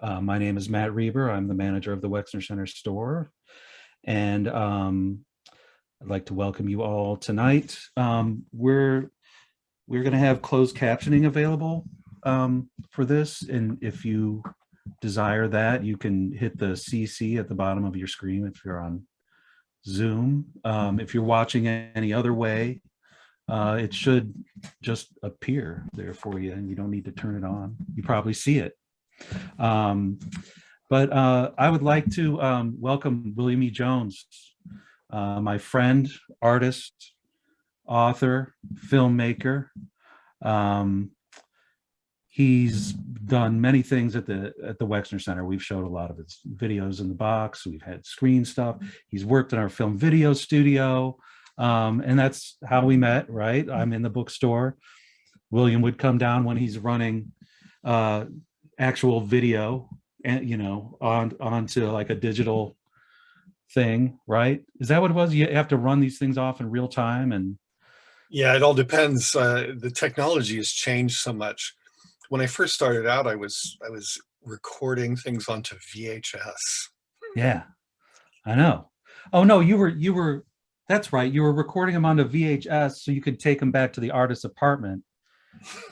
My name is Matt Reber. I'm the manager of the Wexner Center store. And I'd like to welcome you all tonight. We're going to have closed captioning available for this. And if you desire that, you can hit the CC at the bottom of your screen if you're on Zoom. If you're watching any other way, it should just appear there for you and you don't need to turn it on. You probably see it. But I would like to welcome William E. Jones, my friend, artist, author, filmmaker. He's done many things at the Wexner Center. We've showed a lot of his videos in the box. We've had screen stuff. He's worked in our film video studio. And that's how we met, right? I'm in the bookstore. William would come down when he's running actual video and onto like a digital thing, right? Is that what it was? You have to run these things off in real time. And yeah, it all depends. The technology has changed so much. When I first started out, I was recording things onto VHS. Yeah, I know. Oh no, you were that's right. You were recording them onto VHS so you could take them back to the artist's apartment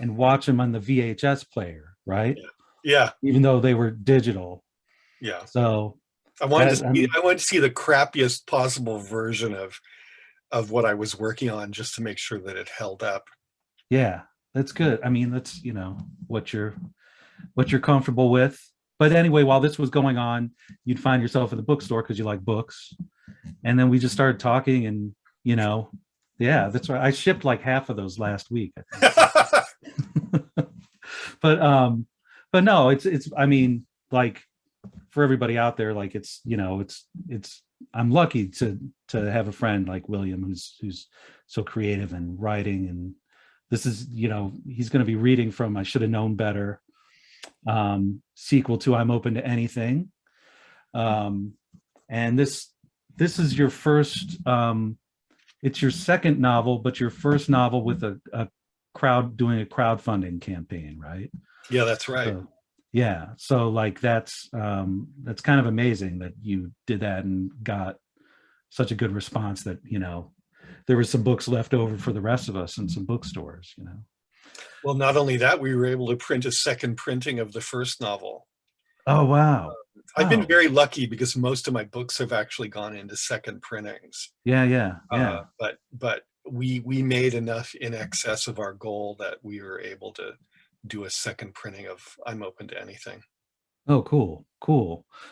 and watch them on the VHS player, right? Yeah. Even though they were digital. Yeah. So I wanted to see the crappiest possible version of what I was working on just to make sure that it held up. Yeah, that's good. I mean, that's what you're comfortable with. But anyway, while this was going on, you'd find yourself in the bookstore because you like books. And then we just started talking and yeah, that's right. I shipped like half of those last week. But no, it's I mean, like for everybody out there, like it's I'm lucky to have a friend like William who's so creative and writing, and this is he's going to be reading from I Should Have Known Better, sequel to I'm Open to Anything, and this is your first it's your second novel, but your first novel with a crowd doing a crowdfunding campaign, right? Yeah, that's right. So like that's kind of amazing that you did that and got such a good response that there was some books left over for the rest of us in some bookstores. Well, not only that, we were able to print a second printing of the first novel. Oh wow. I've been very lucky because most of my books have actually gone into second printings. Yeah. But we made enough in excess of our goal that we were able to do a second printing of I'm Open to Anything. Oh, cool.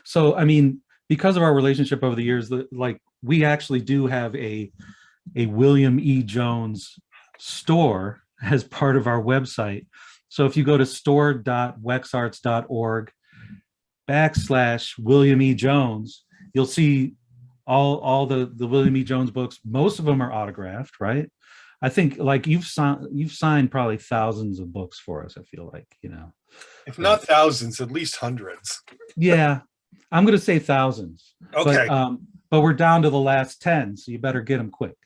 So, I mean, because of our relationship over the years, like we actually do have a William E. Jones store as part of our website. So if you go to store.wexarts.org/William E. Jones, you'll see all the William E. Jones books. Most of them are autographed, right? I think like you've signed probably thousands of books for us. I feel like, if not thousands, at least hundreds. Yeah, I'm going to say thousands. Okay. But we're down to the last 10, so you better get them quick.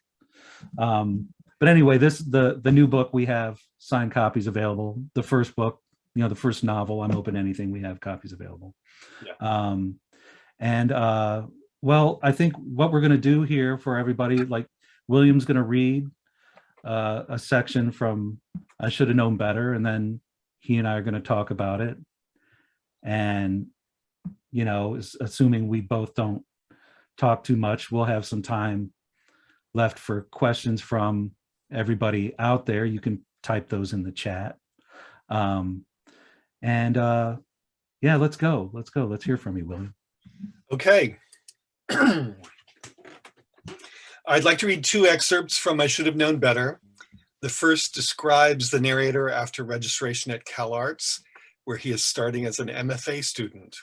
But anyway, the new book, we have signed copies available. The first book, the first novel, I'm Open to Anything, we have copies available. Yeah. Well, I think what we're going to do here for everybody, like William's going to read a section from I Should Have Known Better, and then he and I are going to talk about it. And assuming we both don't talk too much, we'll have some time left for questions from everybody out there. You can type those in the chat. Yeah, let's go. Let's hear from you, William. Okay. I'd like to read two excerpts from I Should Have Known Better. The first describes the narrator after registration at CalArts, where he is starting as an MFA student.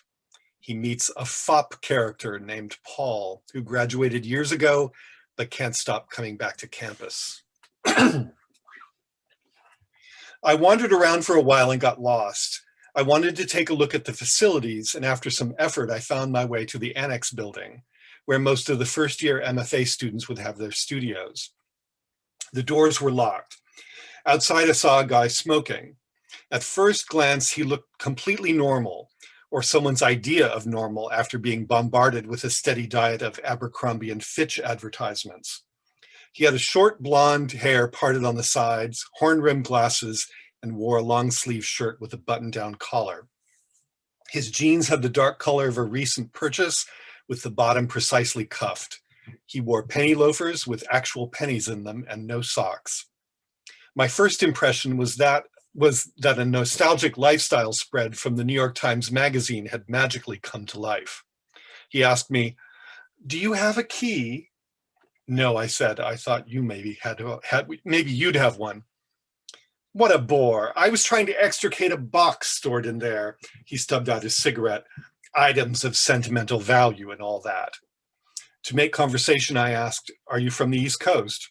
He meets a fop character named Paul, who graduated years ago, but can't stop coming back to campus. I wandered around for a while and got lost. I wanted to take a look at the facilities, and after some effort, I found my way to the Annex building, where most of the first-year MFA students would have their studios. The doors were locked. Outside, I saw a guy smoking. At first glance, he looked completely normal. or someone's idea of normal after being bombarded with a steady diet of Abercrombie and Fitch advertisements. He had a short blonde hair parted on the sides, horn-rimmed glasses, and wore a long-sleeve shirt with a button-down collar. His jeans had the dark color of a recent purchase, with the bottom precisely cuffed. He wore penny loafers with actual pennies in them and no socks. My first impression was that a nostalgic lifestyle spread from the New York Times Magazine had magically come to life. He asked me, "Do you have a key?" "No," I said. "I thought you maybe maybe you'd have one." "What a bore. I was trying to extricate a box stored in there." He stubbed out his cigarette. "Items of sentimental value and all that." To make conversation, I asked, "Are you from the East Coast?"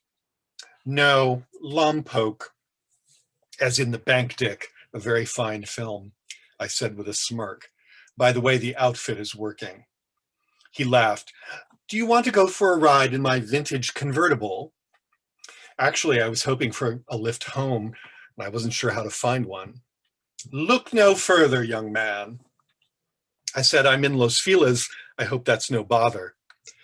"No, Lompoc," as in the Bank Dick, a very fine film, I said with a smirk. "By the way, the outfit is working." He laughed. "Do you want to go for a ride in my vintage convertible?" Actually, I was hoping for a lift home, and I wasn't sure how to find one. "Look no further, young man." I said, "I'm in Los Feliz. I hope that's no bother."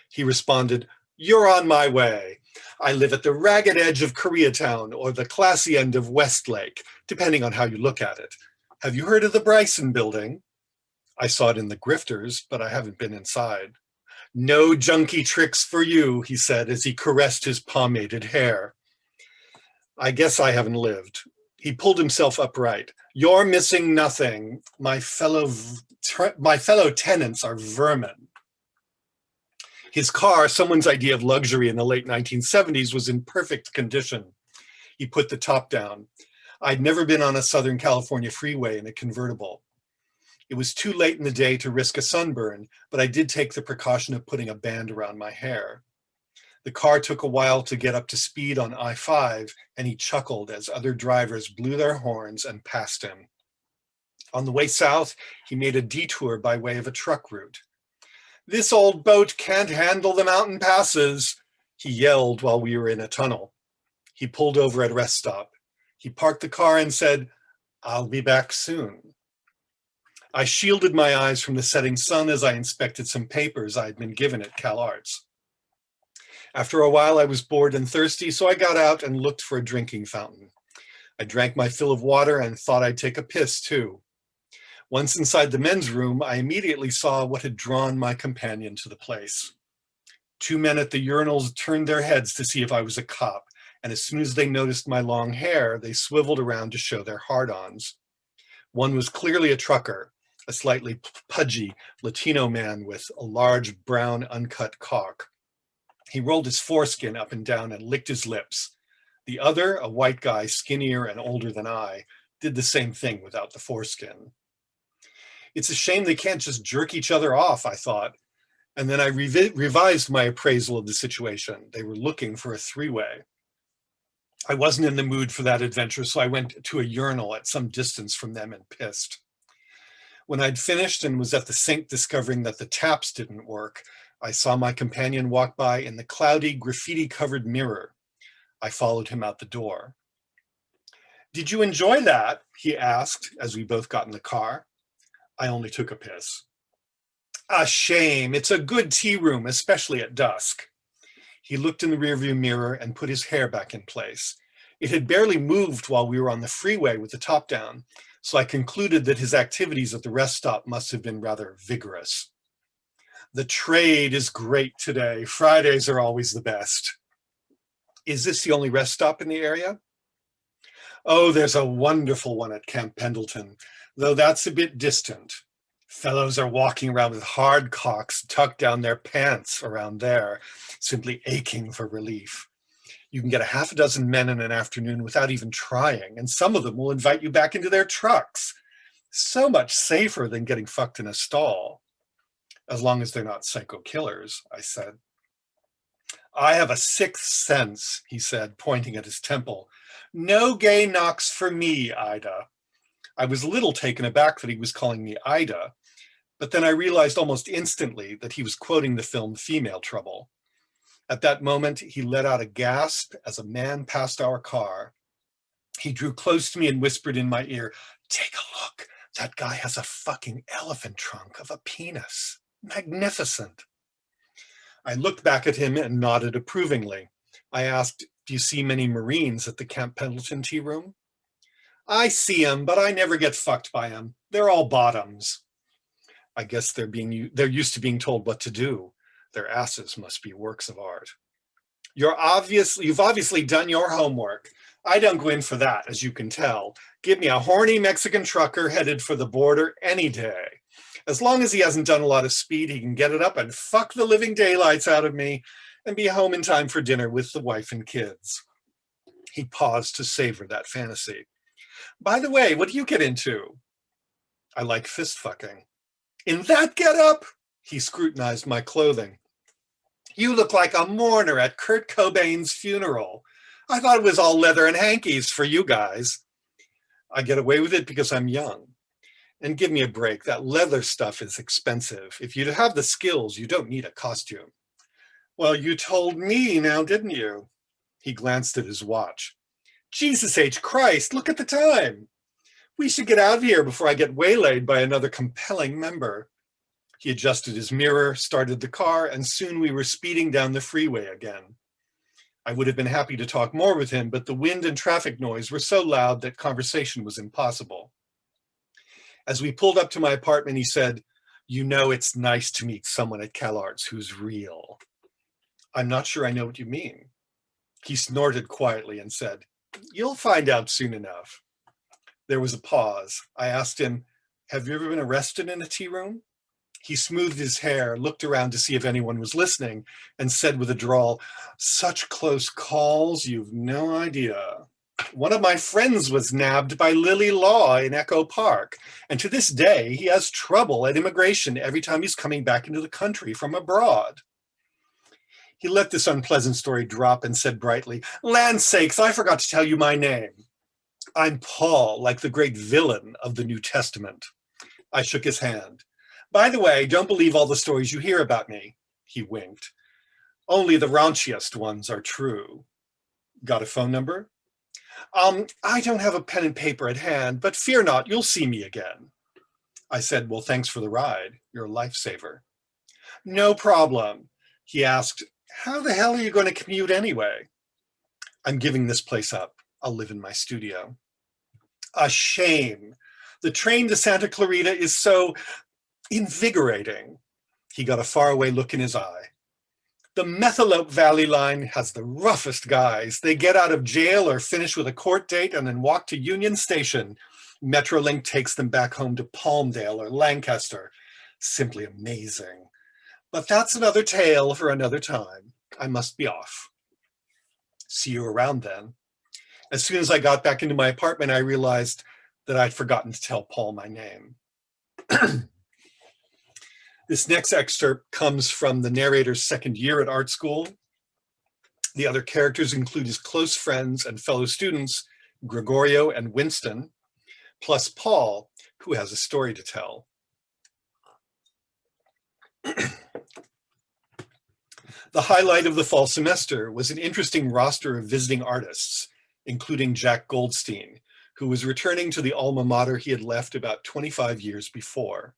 He responded, "You're on my way. I live at the ragged edge of Koreatown or the classy end of Westlake, depending on how you look at it. Have you heard of the Bryson Building?" I saw it in the Grifters, but I haven't been inside. "No junkie tricks for you," he said as he caressed his pomaded hair. I guess I haven't lived. He pulled himself upright. "You're missing nothing. My fellow tenants are vermin." His car, someone's idea of luxury in the late 1970s, was in perfect condition. He put the top down. I'd never been on a Southern California freeway in a convertible. It was too late in the day to risk a sunburn, but I did take the precaution of putting a band around my hair. The car took a while to get up to speed on I-5, and he chuckled as other drivers blew their horns and passed him. On the way south, he made a detour by way of a truck route. "This old boat can't handle the mountain passes," he yelled while we were in a tunnel. He pulled over at a rest stop. He parked the car and said, "I'll be back soon." I shielded my eyes from the setting sun as I inspected some papers I'd been given at CalArts. After a while, I was bored and thirsty, so I got out and looked for a drinking fountain. I drank my fill of water and thought I'd take a piss too. Once inside the men's room, I immediately saw what had drawn my companion to the place. Two men at the urinals turned their heads to see if I was a cop, and as soon as they noticed my long hair, they swiveled around to show their hard-ons. One was clearly a trucker, a slightly pudgy Latino man with a large brown uncut cock. He rolled his foreskin up and down and licked his lips. The other, a white guy, skinnier and older than I, did the same thing without the foreskin. It's a shame they can't just jerk each other off, I thought. And then I revised my appraisal of the situation. They were looking for a three-way. I wasn't in the mood for that adventure, so I went to a urinal at some distance from them and pissed. When I'd finished and was at the sink discovering that the taps didn't work, I saw my companion walk by in the cloudy, graffiti-covered mirror. I followed him out the door. "Did you enjoy that?" he asked as we both got in the car. I only took a piss. "A shame. It's a good tea room, especially at dusk." He looked in the rearview mirror and put his hair back in place. It had barely moved while we were on the freeway with the top down, so I concluded that his activities at the rest stop must have been rather vigorous. "The trade is great today. Fridays are always the best." "Is this the only rest stop in the area?" "Oh, there's a wonderful one at Camp Pendleton, though that's a bit distant. Fellows are walking around with hard cocks tucked down their pants around there, simply aching for relief. You can get a half a dozen men in an afternoon without even trying, and some of them will invite you back into their trucks. So much safer than getting fucked in a stall. As long as they're not psycho killers," I said. "I have a sixth sense," he said, pointing at his temple. "No gay knocks for me, Ida." I was a little taken aback that he was calling me Ida, but then I realized almost instantly that he was quoting the film Female Trouble. At that moment, he let out a gasp as a man passed our car. He drew close to me and whispered in my ear, "Take a look. That guy has a fucking elephant trunk of a penis. Magnificent. I looked back at him and nodded approvingly. I asked, do you see many Marines at the Camp Pendleton tea room? I see 'em, but I never get fucked by 'em. They're all bottoms. I guess they're used to being told what to do. Their asses must be works of art. You've obviously done your homework. I don't go in for that, as you can tell. Give me a horny Mexican trucker headed for the border any day. As long as he hasn't done a lot of speed, he can get it up and fuck the living daylights out of me and be home in time for dinner with the wife and kids. He paused to savor that fantasy. By the way, what do you get into? I like fist fucking. In that getup? He scrutinized my clothing. You look like a mourner at Kurt Cobain's funeral. I thought it was all leather and hankies for you guys. I get away with it because I'm young. And give me a break, that leather stuff is expensive. If you have the skills, you don't need a costume. Well, you told me now, didn't you? He glanced at his watch. Jesus H. Christ, look at the time. We should get out of here before I get waylaid by another compelling member. He adjusted his mirror, started the car, and soon we were speeding down the freeway again. I would have been happy to talk more with him, but the wind and traffic noise were so loud that conversation was impossible. As we pulled up to my apartment, he said, you know, it's nice to meet someone at CalArts who's real. I'm not sure I know what you mean. He snorted quietly and said, you'll find out soon enough. There was a pause. I asked him, have you ever been arrested in a tea room? He smoothed his hair, looked around to see if anyone was listening, and said with a drawl, such close calls, you've no idea. One of my friends was nabbed by Lily Law in Echo Park, and to this day, he has trouble at immigration every time he's coming back into the country from abroad. He let this unpleasant story drop and said brightly, land sakes, I forgot to tell you my name. I'm Paul, like the great villain of the New Testament. I shook his hand. By the way, don't believe all the stories you hear about me. He winked. Only the raunchiest ones are true. Got a phone number? I don't have a pen and paper at hand, but fear not, you'll see me again. I said, well, thanks for the ride. You're a lifesaver. No problem. He asked, how the hell are you going to commute anyway? I'm giving this place up. I'll live in my studio. A shame. The train to Santa Clarita is so invigorating. He got a faraway look in his eye. The Methalope Valley line has the roughest guys. They get out of jail or finish with a court date and then walk to Union Station. Metrolink takes them back home to Palmdale or Lancaster. Simply amazing. But that's another tale for another time. I must be off. See you around then. As soon as I got back into my apartment, I realized that I'd forgotten to tell Paul my name. This next excerpt comes from the narrator's second year at art school. The other characters include his close friends and fellow students, Gregorio and Winston, plus Paul, who has a story to tell. The highlight of the fall semester was an interesting roster of visiting artists, including Jack Goldstein, who was returning to the alma mater he had left about 25 years before.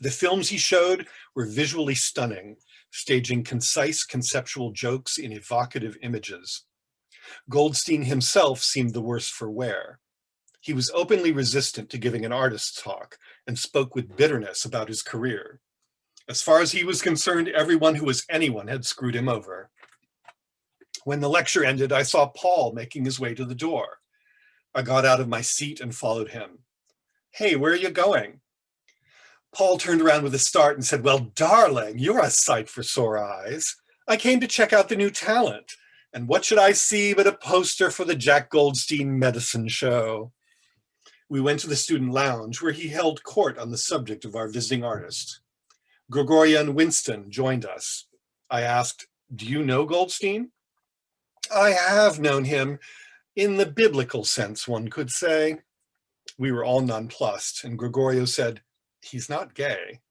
The films he showed were visually stunning, staging concise conceptual jokes in evocative images. Goldstein himself seemed the worse for wear. He was openly resistant to giving an artist's talk and spoke with bitterness about his career. As far as he was concerned, everyone who was anyone had screwed him over. When the lecture ended, I saw Paul making his way to the door. I got out of my seat and followed him. Hey, where are you going? Paul turned around with a start and said, well, darling, you're a sight for sore eyes. I came to check out the new talent. And what should I see but a poster for the Jack Goldstein medicine show? We went to the student lounge where he held court on the subject of our visiting artist. Gregorio and Winston joined us. I asked, do you know Goldstein? I have known him in the biblical sense, one could say. We were all nonplussed, and Gregorio said, he's not gay.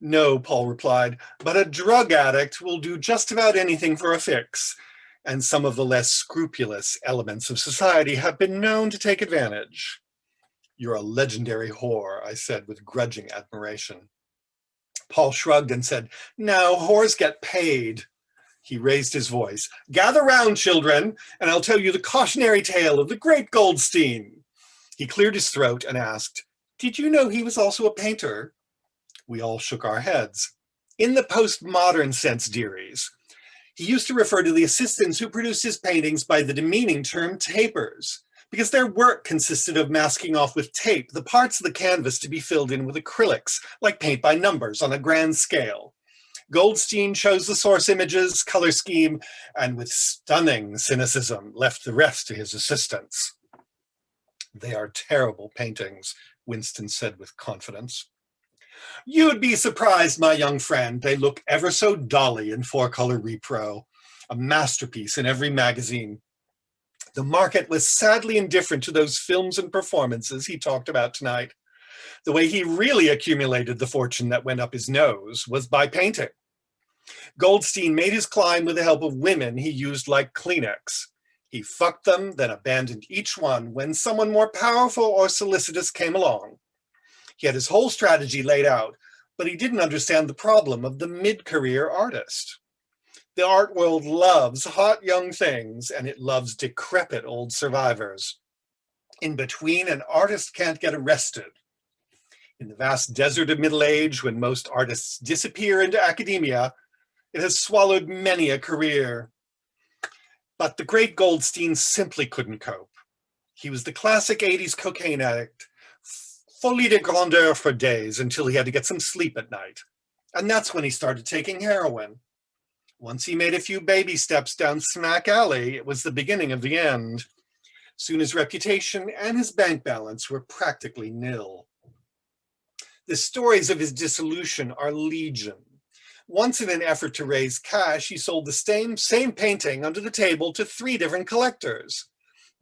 No, Paul replied, but a drug addict will do just about anything for a fix, and some of the less scrupulous elements of society have been known to take advantage. "You're a legendary whore," I said with grudging admiration. Paul shrugged and said, "No, whores get paid." He raised his voice. "Gather round, children, and I'll tell you the cautionary tale of the great Goldstein." He cleared his throat and asked, "Did you know he was also a painter?" We all shook our heads. "In the postmodern sense, dearies. He used to refer to the assistants who produced his paintings by the demeaning term tapers, because their work consisted of masking off with tape the parts of the canvas to be filled in with acrylics, like paint by numbers on a grand scale. Goldstein chose the source images, color scheme, and with stunning cynicism left the rest to his assistants." "They are terrible paintings," Winston said with confidence. "You'd be surprised, my young friend. They look ever so dolly in 4-color repro, a masterpiece in every magazine. The market was sadly indifferent to those films and performances he talked about tonight. The way he really accumulated the fortune that went up his nose was by painting. Goldstein made his climb with the help of women he used like Kleenex. He fucked them, then abandoned each one when someone more powerful or solicitous came along. He had his whole strategy laid out, but he didn't understand the problem of the mid-career artist. The art world loves hot young things, and it loves decrepit old survivors. In between, an artist can't get arrested. In the vast desert of middle age, when most artists disappear into academia, it has swallowed many a career. But the great Goldstein simply couldn't cope. He was the classic 80s cocaine addict, folie de grandeur for days until he had to get some sleep at night. And that's when he started taking heroin. Once he made a few baby steps down Smack Alley, it was the beginning of the end. Soon his reputation and his bank balance were practically nil. The stories of his dissolution are legion. Once, in an effort to raise cash, he sold the same painting under the table to 3 different collectors.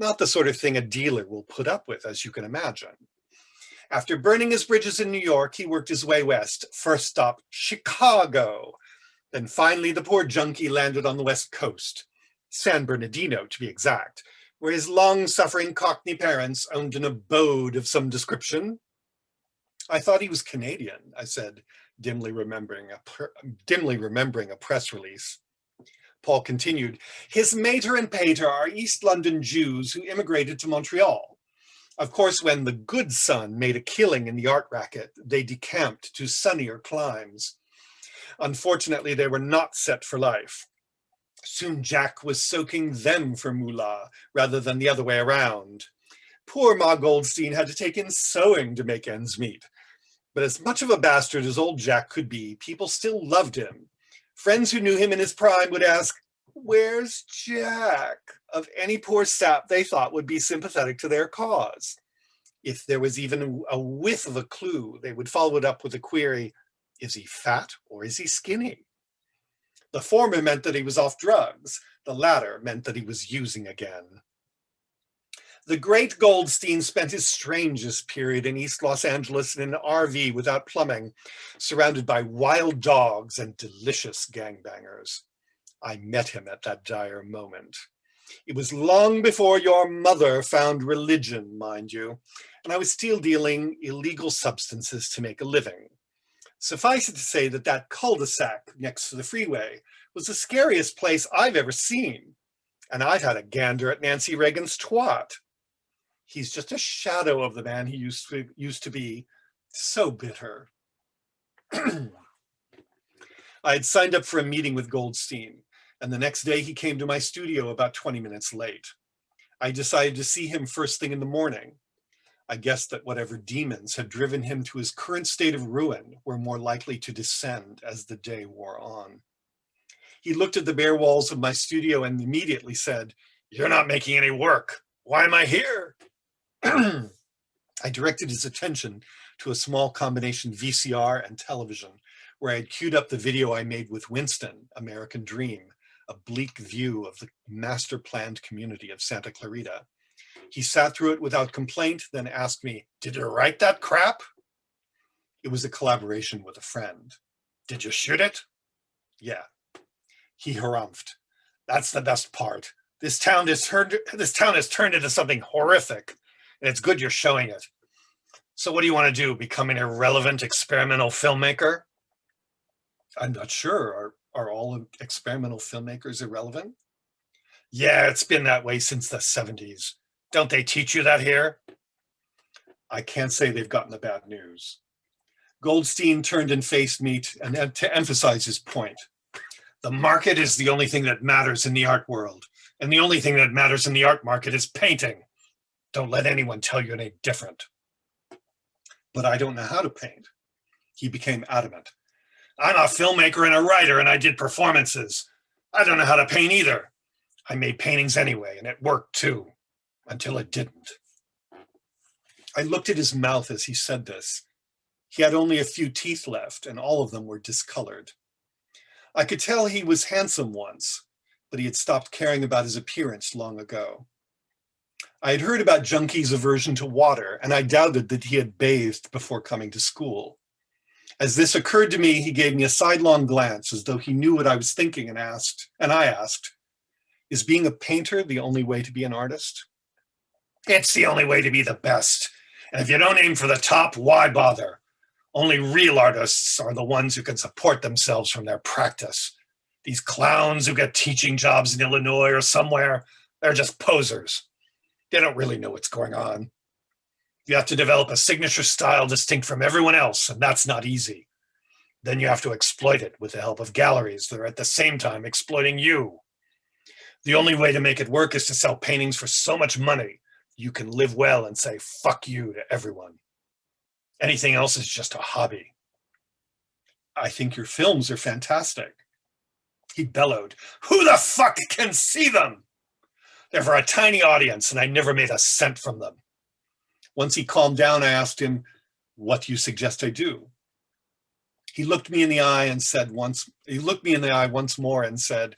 Not the sort of thing a dealer will put up with, as you can imagine. After burning his bridges in New York, he worked his way west. First stop, Chicago. Then finally, the poor junkie landed on the West Coast, San Bernardino to be exact, where his long-suffering Cockney parents owned an abode of some description. "I thought he was Canadian," I said, dimly remembering a press release. Paul continued, "His mater and pater are East London Jews who immigrated to Montreal. Of course, when the good son made a killing in the art racket, they decamped to sunnier climes. Unfortunately, they were not set for life. Soon Jack was soaking them for moolah rather than the other way around. Poor Ma Goldstein had to take in sewing to make ends meet. But as much of a bastard as old Jack could be, people still loved him. Friends who knew him in his prime would ask, 'Where's Jack?' of any poor sap they thought would be sympathetic to their cause. If there was even a whiff of a clue, they would follow it up with the query, 'Is he fat or is he skinny?' The former meant that he was off drugs. The latter meant that he was using again." The great Goldstein spent his strangest period in East Los Angeles in an RV without plumbing, surrounded by wild dogs and delicious gangbangers. I met him at that dire moment. It was long before your mother found religion, mind you, and I was still dealing illegal substances to make a living. Suffice it to say that that cul-de-sac next to the freeway was the scariest place I've ever seen, and I've had a gander at Nancy Reagan's twat. He's just a shadow of the man he used to be. So bitter. I had signed up for a meeting with Goldstein, and the next day he came to my studio about 20 minutes late. I decided to see him first thing in the morning. I guessed that whatever demons had driven him to his current state of ruin were more likely to descend as the day wore on. He looked at the bare walls of my studio and immediately said, "You're not making any work. Why am I here?" I directed his attention to a small combination VCR and television, where I had queued up the video I made with Winston, American Dream, a bleak view of the master-planned community of Santa Clarita. He sat through it without complaint, then asked me, "Did you write that crap?" It was a collaboration with a friend. "Did you shoot it?" "Yeah." He harumphed. "That's the best part. This town has turned into something horrific, and it's good you're showing it. So what do you want to do? Become an irrelevant experimental filmmaker? I'm not sure. Are all experimental filmmakers irrelevant? Yeah, it's been that way since the 70s. Don't they teach you that here? I can't say they've gotten the bad news. Goldstein turned and faced me to emphasize his point. The market is the only thing that matters in the art world, and the only thing that matters in the art market is painting. Don't let anyone tell you any different. But I don't know how to paint. He became adamant. I'm a filmmaker and a writer, and I did performances. I don't know how to paint either. I made paintings anyway, and it worked too, until it didn't. I looked at his mouth as he said this. He had only a few teeth left, and all of them were discolored. I could tell he was handsome once, but he had stopped caring about his appearance long ago. I had heard about Junkie's aversion to water, and I doubted that he had bathed before coming to school. As this occurred to me, he gave me a sidelong glance as though he knew what I was thinking and I asked, is being a painter the only way to be an artist? It's the only way to be the best. And if you don't aim for the top, why bother? Only real artists are the ones who can support themselves from their practice. These clowns who get teaching jobs in Illinois or somewhere, they're just posers. They don't really know what's going on. You have to develop a signature style distinct from everyone else, and that's not easy. Then you have to exploit it with the help of galleries that are at the same time exploiting you. The only way to make it work is to sell paintings for so much money you can live well and say fuck you to everyone. Anything else is just a hobby. I think your films are fantastic. He bellowed, who the fuck can see them? They're for a tiny audience and I never made a cent from them. Once he calmed down, I asked him, what do you suggest I do? He looked me in the eye once more and said,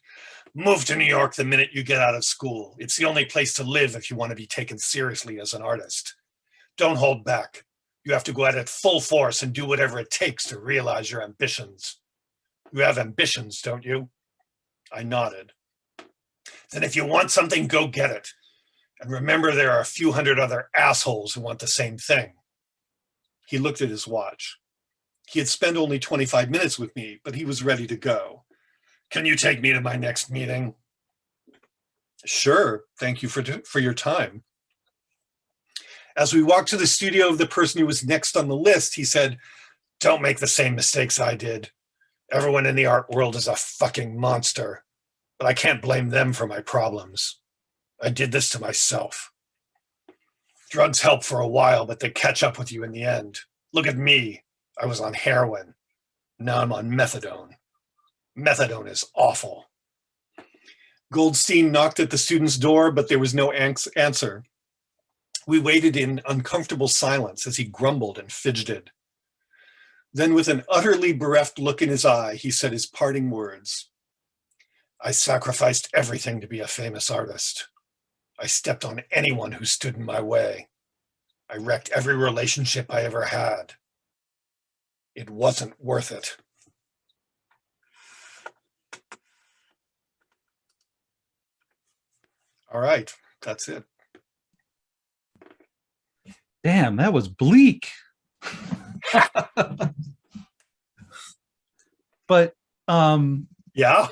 move to New York the minute you get out of school. It's the only place to live if you want to be taken seriously as an artist. Don't hold back. You have to go at it full force and do whatever it takes to realize your ambitions. You have ambitions, don't you? I nodded. Then if you want something, go get it. And remember, there are a few hundred other assholes who want the same thing. He looked at his watch. He had spent only 25 minutes with me, but he was ready to go. Can you take me to my next meeting? Sure, thank you for your time. As we walked to the studio of the person who was next on the list, he said, don't make the same mistakes I did. Everyone in the art world is a fucking monster, but I can't blame them for my problems. I did this to myself. Drugs help for a while, but they catch up with you in the end. Look at me. I was on heroin. Now I'm on methadone. Methadone is awful. Goldstein knocked at the student's door, but there was no answer. We waited in uncomfortable silence as he grumbled and fidgeted. Then with an utterly bereft look in his eye, he said his parting words. I sacrificed everything to be a famous artist. I stepped on anyone who stood in my way. I wrecked every relationship I ever had. It wasn't worth it. All right, that's it. Damn, that was bleak. But yeah.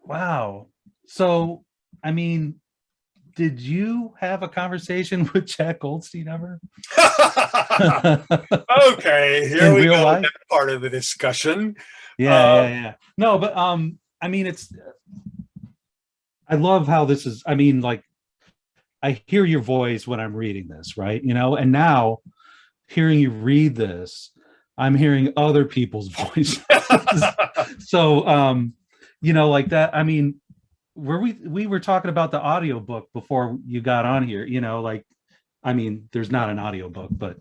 Wow. So, I mean, did you have a conversation with Jack Goldstein ever? Okay, here we go. That part of the discussion. Yeah. No, but I mean, I love how this is. I mean, like, I hear your voice when I'm reading this, right? You know, and now hearing you read this, I'm hearing other people's voices. So, you know, like that. I mean, we were talking about the audiobook before you got on here, you know, like, I mean, there's not an audiobook, but,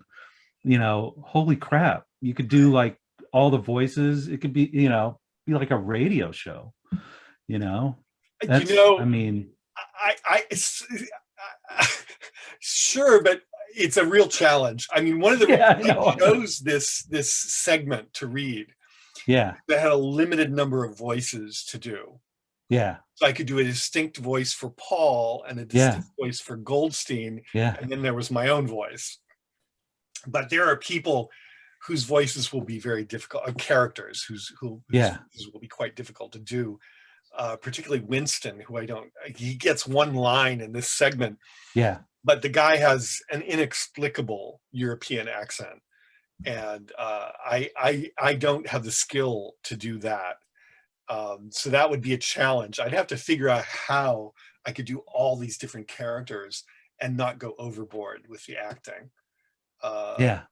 you know, holy crap, you could do like all the voices. It could be, you know, be like a radio show, you know. That's, you know, I mean, sure, but it's a real challenge. I mean, one of the reasons I chose this segment to read, they had a limited number of voices to do. Yeah. So I could do a distinct voice for Paul and a distinct voice for Goldstein. Yeah. And then there was my own voice. But there are people whose voices will be very difficult, characters whose Yeah. voices will be quite difficult to do. Particularly Winston, who he gets one line in this segment, Yeah. but the guy has an inexplicable European accent, and I don't have the skill to do that. So that would be a challenge. I'd have to figure out how I could do all these different characters and not go overboard with the acting. Yeah.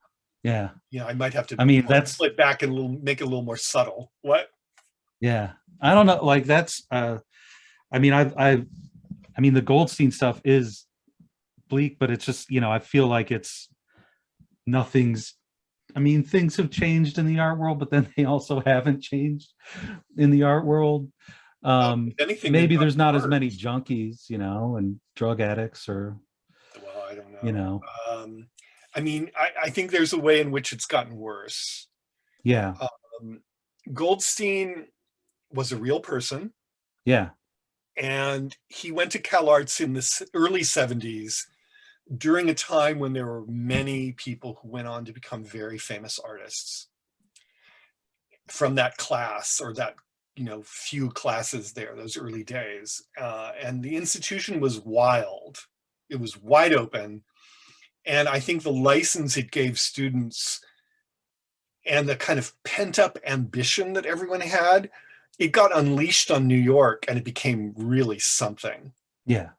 Yeah. I might have to I mean, that's, split back and make it a little more subtle. What? yeah. I don't know. Like that's, I mean, I mean, the Goldstein stuff is bleak, but it's just, I feel like nothing's, I mean, things have changed in the art world, but then they also haven't changed in the art world. If anything, they've Maybe there's gotten not as many worse. junkies, and drug addicts or, Well, I don't you know. know, I mean, I think there's a way in which it's gotten worse. yeah, Um, Goldstein was a real person, yeah, and he went to CalArts in the early 70s during a time when there were many people who went on to become very famous artists from that class, or that few classes there, those early days. And the institution was wild. It was wide open. And I think the license it gave students and the kind of pent up ambition that everyone had, it got unleashed on New York, and it became really something. yeah,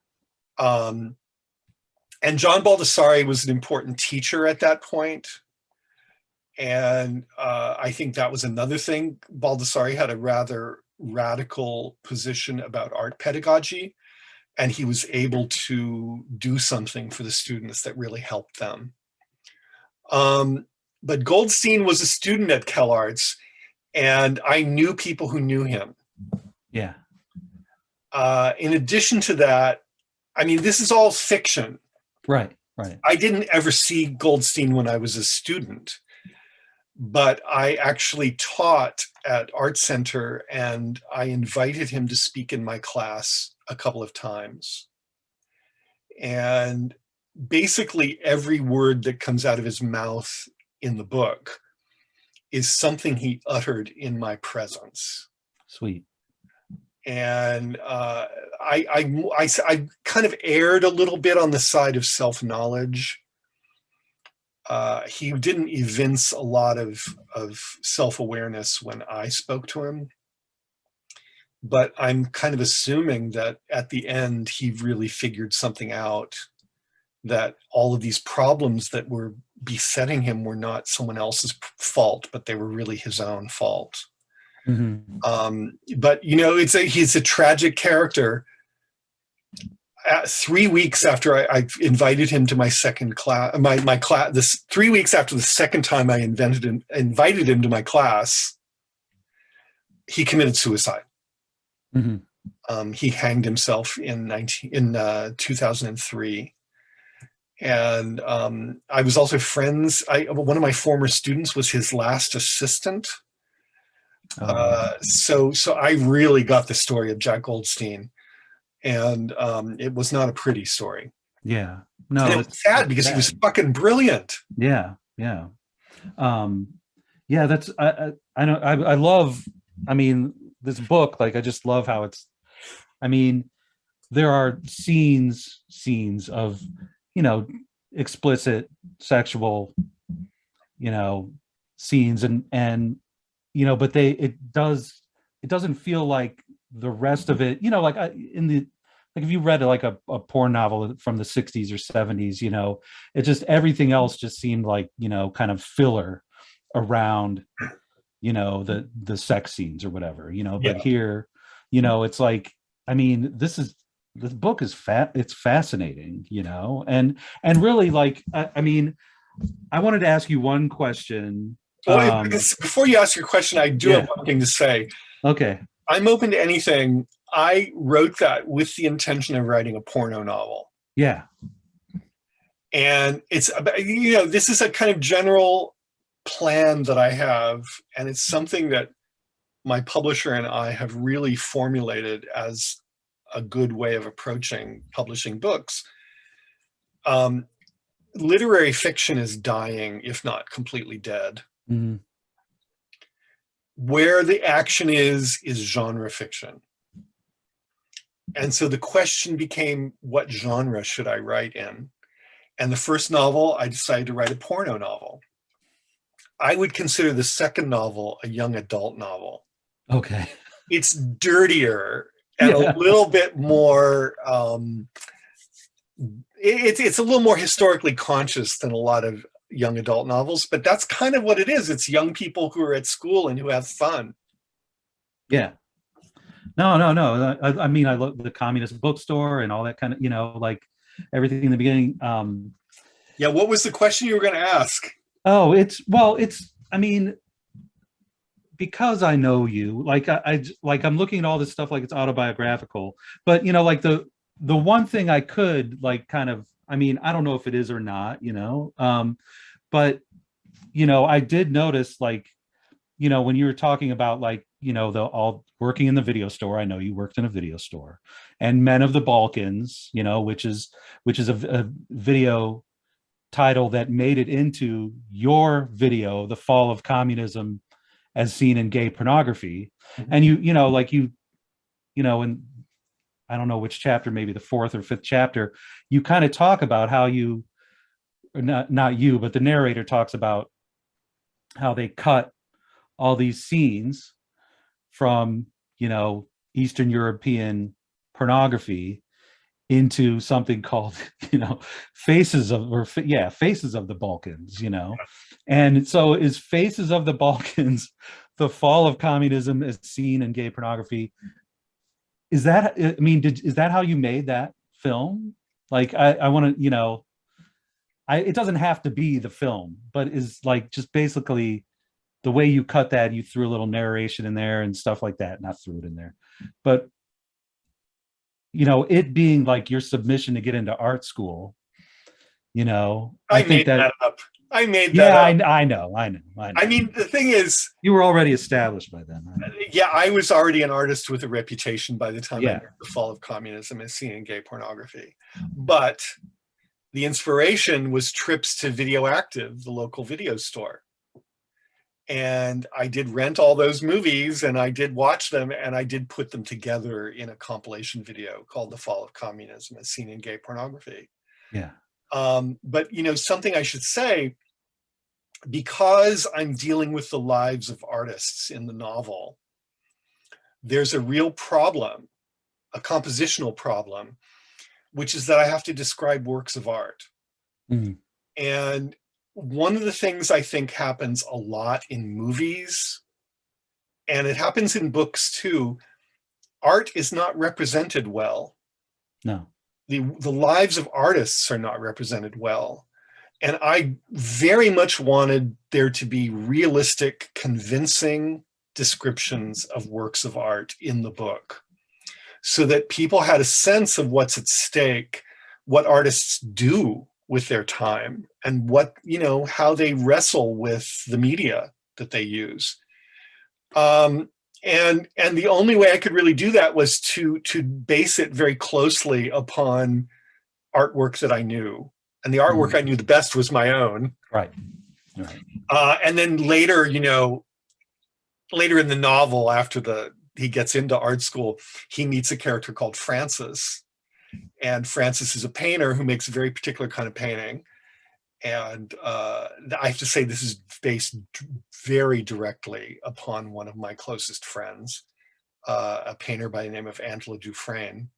And John Baldessari was an important teacher at that point. And I think that was another thing. Baldessari had a rather radical position about art pedagogy, and he was able to do something for the students that really helped them. But Goldstein was a student at CalArts, and I knew people who knew him. yeah, In addition to that, I mean, this is all fiction. right. I didn't ever see Goldstein when I was a student, but I actually taught at Art Center, and I invited him to speak in my class a couple of times. And basically every word that comes out of his mouth in the book is something he uttered in my presence. Sweet. And I kind of erred a little bit on the side of self-knowledge. He didn't evince a lot of self-awareness when I spoke to him, but I'm kind of assuming that at the end he really figured something out, that all of these problems that were besetting him were not someone else's fault, but they were really his own fault. But he's a tragic character. 3 weeks after I invited him to my second class, my class, 3 weeks after the second time I invited him to my class, he committed suicide. He hanged himself in 2003. And I was also friends. One of my former students was his last assistant. So I really got the story of Jack Goldstein, and it was not a pretty story. Yeah, no, and it was sad because he was fucking brilliant. Yeah, yeah, yeah. That's I know. I love. I mean, this book. Like, I just love how it's. I mean, there are scenes of, explicit sexual, scenes, and but it doesn't feel like the rest of it, like if you read like a porn novel from the 60s or 70s, it just, everything else just seemed like, kind of filler around, the sex scenes or whatever, but here, it's like, I mean, this book is it's fascinating, and really, like, I mean, I wanted to ask you one question. Well, before you ask your question, I do have one thing to say. Okay. I'm open to anything. I wrote that with the intention of writing a porno novel. Yeah. And it's about, this is a kind of general plan that I have, and it's something that my publisher and I have really formulated as a good way of approaching publishing books. literary fiction is dying, if not completely dead. Mhm. Where the action is genre fiction. And so the question became, what genre should I write in? And the first novel, I decided to write a porno novel. I would consider the second novel a young adult novel. Okay. It's dirtier and a Yeah. little bit more, it's a little more historically conscious than a lot of young adult novels, but that's kind of what it is. It's young people who are at school and who have fun. Yeah. No, no, no. I mean, I love the communist bookstore and all that kind of, like everything in the beginning. Yeah, what was the question you were going to ask? Oh, I mean, because I know you, like like I'm looking at all this stuff like it's autobiographical, but like the one thing I could like kind of, I mean, I don't know if it is or not, but I did notice like, when you were talking about like, the all working in the video store, I know you worked in a video store, and Men of the Balkans, which is a video title that made it into your video, The Fall of Communism as Seen in Gay Pornography. And and I don't know which chapter, maybe the fourth or fifth chapter, you kind of talk about how you, or not you, but the narrator talks about how they cut all these scenes from, Eastern European pornography into something called, Faces of, Faces of the Balkans, And so is Faces of the Balkans, The Fall of Communism as Seen in Gay Pornography? Is that, I mean, is that how you made that film? Like, I want to, it doesn't have to be the film, but is like just basically the way you cut that, you threw a little narration in there and stuff like that, not threw it in there, but it being like your submission to get into art school, I I think made that, that up. I made that yeah, up. I know. I mean, the thing is, You were already established by then. yeah, I was already an artist with a reputation by the time I Yeah. made The Fall of Communism as Seen in Gay Pornography. But the inspiration was trips to Videoactive, the local video store. And I did rent all those movies and I did watch them and I did put them together in a compilation video called The Fall of Communism as Seen in Gay Pornography. Yeah. But something I should say, because I'm dealing with the lives of artists in the novel, there's a real problem, a compositional problem, which is that I have to describe works of art. Mhm. And one of the things I think happens a lot in movies, and it happens in books too, art is not represented well. No. The lives of artists are not represented well. And I very much wanted there to be realistic, convincing descriptions of works of art in the book so that people had a sense of what's at stake, what artists do with their time, and what, how they wrestle with the media that they use. And the only way I could really do that was to base it very closely upon artwork that I knew. And the artwork I knew the best was my own. Right. Right. And then later, later in the novel, after he gets into art school, he meets a character called Francis. And Francis is a painter who makes a very particular kind of painting. And I have to say, this is based very directly upon one of my closest friends, a painter by the name of Angela Dufresne.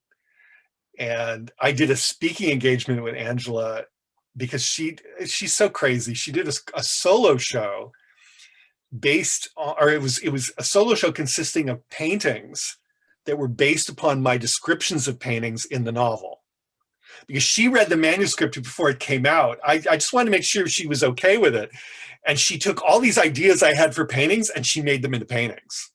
And I did a speaking engagement with Angela because she's so crazy. She did a solo show based on, or it was a solo show consisting of paintings that were based upon my descriptions of paintings in the novel. Because she read the manuscript before it came out. I just wanted to make sure she was okay with it. And she took all these ideas I had for paintings and she made them into paintings.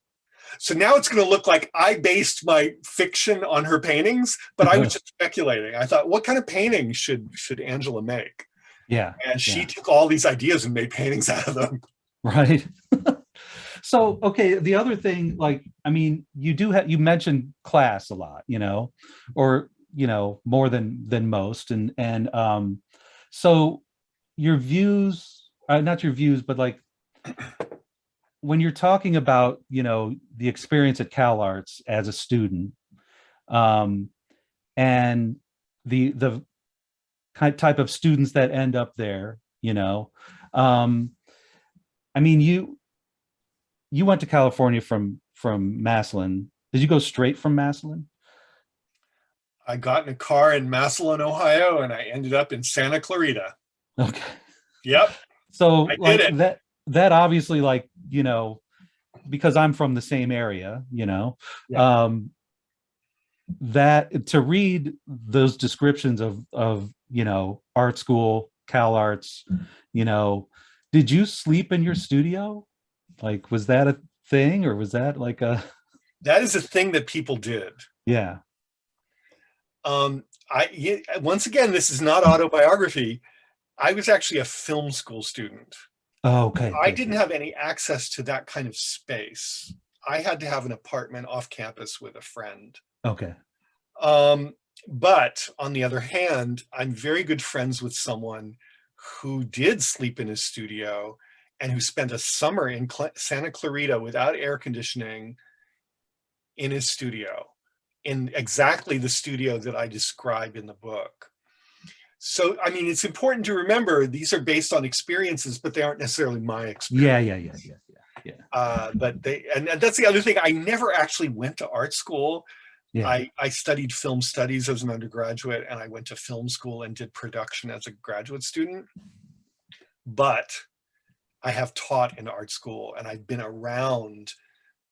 So now it's going to look like I based my fiction on her paintings, but I was just speculating. I thought, what kind of painting should Angela make? Yeah. And she took all these ideas and made paintings out of them. Right. So, okay, the other thing, like, I mean, you mentioned class a lot, or more than most, and so your views, not your views, but like when you're talking about, the experience at CalArts as a student, um, and the type of students that end up there, um, I mean, you went to California from Massillon. Did you go straight from Massillon? I got in a car in Massillon, Ohio, and I ended up in Santa Clarita. Okay. Yep, So I did like it. that obviously, like, because I'm from the same area, Yeah. um, that to read those descriptions of art school, Cal Arts, you know, did you sleep in your studio? Like, was that a thing, or was that like a That is a thing that people did. yeah? Once again, this is not autobiography. I was actually a film school student. Oh, okay, I good, didn't good. have any access to that kind of space. I had to have an apartment off campus with a friend. Okay. Um, but on the other hand, I'm very good friends with someone who did sleep in his studio and who spent a summer in Santa Clarita without air conditioning in his studio, in exactly the studio that I describe in the book. So, I mean, it's important to remember these are based on experiences, but they aren't necessarily my Yeah, experience. yeah, yeah, yeah, yeah, But and that's the other thing. I never actually went to art school. yeah. I studied film studies as an undergraduate, and I went to film school and did production as a graduate student. But I have taught in art school, and I've been around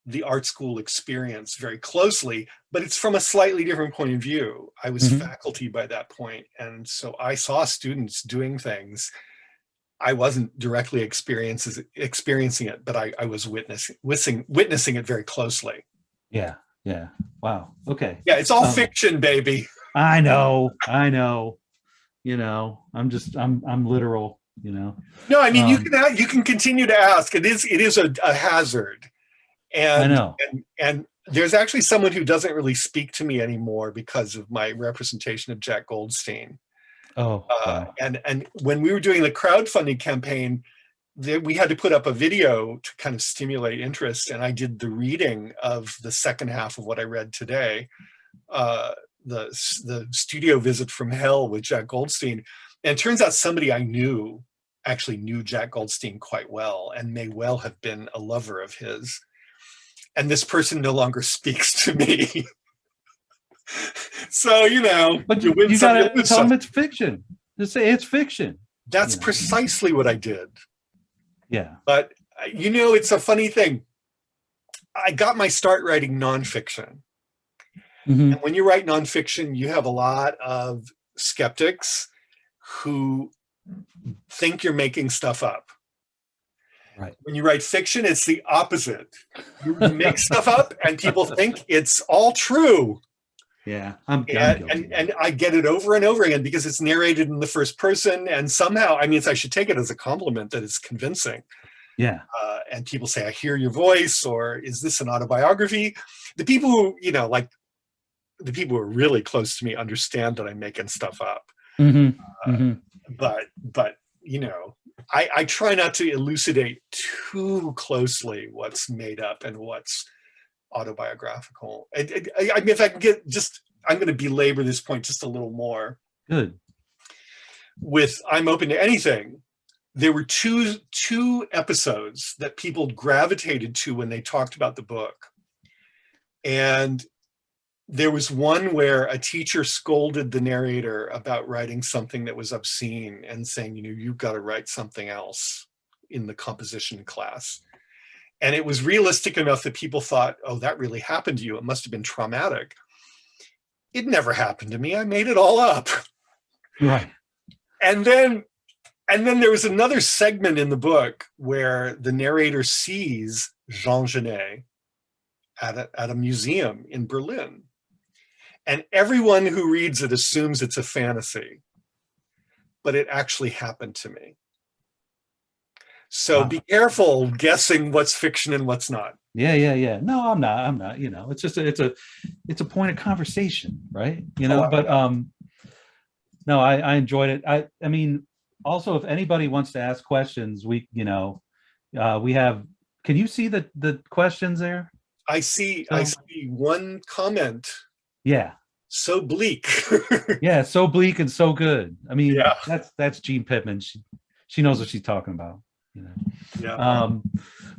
the art school experience very closely, but it's from a slightly different point of view. I was Mhm. faculty by that point, and so I saw students doing things. I wasn't directly experiencing it, but I was witnessing it very closely. Yeah, yeah. Wow. Okay. Yeah, it's all Um, fiction, baby. I know, I know. I'm literal. No, I mean Um, you can continue to ask. It is a hazard, I and know. and there's actually someone who doesn't really speak to me anymore because of my representation of Jack Goldstein. Oh, wow. And when we were doing the crowdfunding campaign, we had to put up a video to kind of stimulate interest, and I did the reading of the second half of what I read today, uh, the studio visit from hell with Jack Goldstein. And it turns out somebody I knew actually knew Jack Goldstein quite well and may well have been a lover of his. And this person no longer speaks to me. So, But you win you some, you gotta lose tell them some. it's fiction. Just say it's fiction. That's You know. precisely what I did. Yeah. But, it's a funny thing. I got my start writing nonfiction. Hmm. And when you write nonfiction, you have a lot of skeptics who think you're making stuff up. Right. When you write fiction, it's the opposite. You make stuff up and people think it's all true. Yeah. I'm guilty of And that. I get it over and over again because it's narrated in the first person. And somehow, I mean, I should take it as a compliment that it's convincing. Yeah. And people say, I hear your voice, or is this an autobiography? The people who, like the people who are really close to me understand that I'm making stuff up. Hmm. Uh, Hmm. but I try not to elucidate too closely what's made up and what's autobiographical. I mean, if I can I'm going to belabor this point just a little more. Good. With I'm Open to Anything, there were two episodes that people gravitated to when they talked about the book. And there was one where a teacher scolded the narrator about writing something that was obscene and saying, you've got to write something else in the composition class. And it was realistic enough that people thought, oh, that really happened to you. It must have been traumatic. It never happened to me. I made it all up. Right. And then there was another segment in the book where the narrator sees Jean Genet at a museum in Berlin. And everyone who reads it assumes it's a fantasy, but it actually happened to me. So Wow. be careful guessing what's fiction and what's not. Yeah, yeah, yeah. No, I'm not. It's just it's a point of conversation, right? Oh, But no, I enjoyed it. I mean, also, if anybody wants to ask questions, we have, can you see the questions there? I So, see one comment, yeah. so bleak. Yeah, so bleak and so good. I mean, Yeah, that's Gene Pittman. She knows what she's talking about, you know. yeah. Um,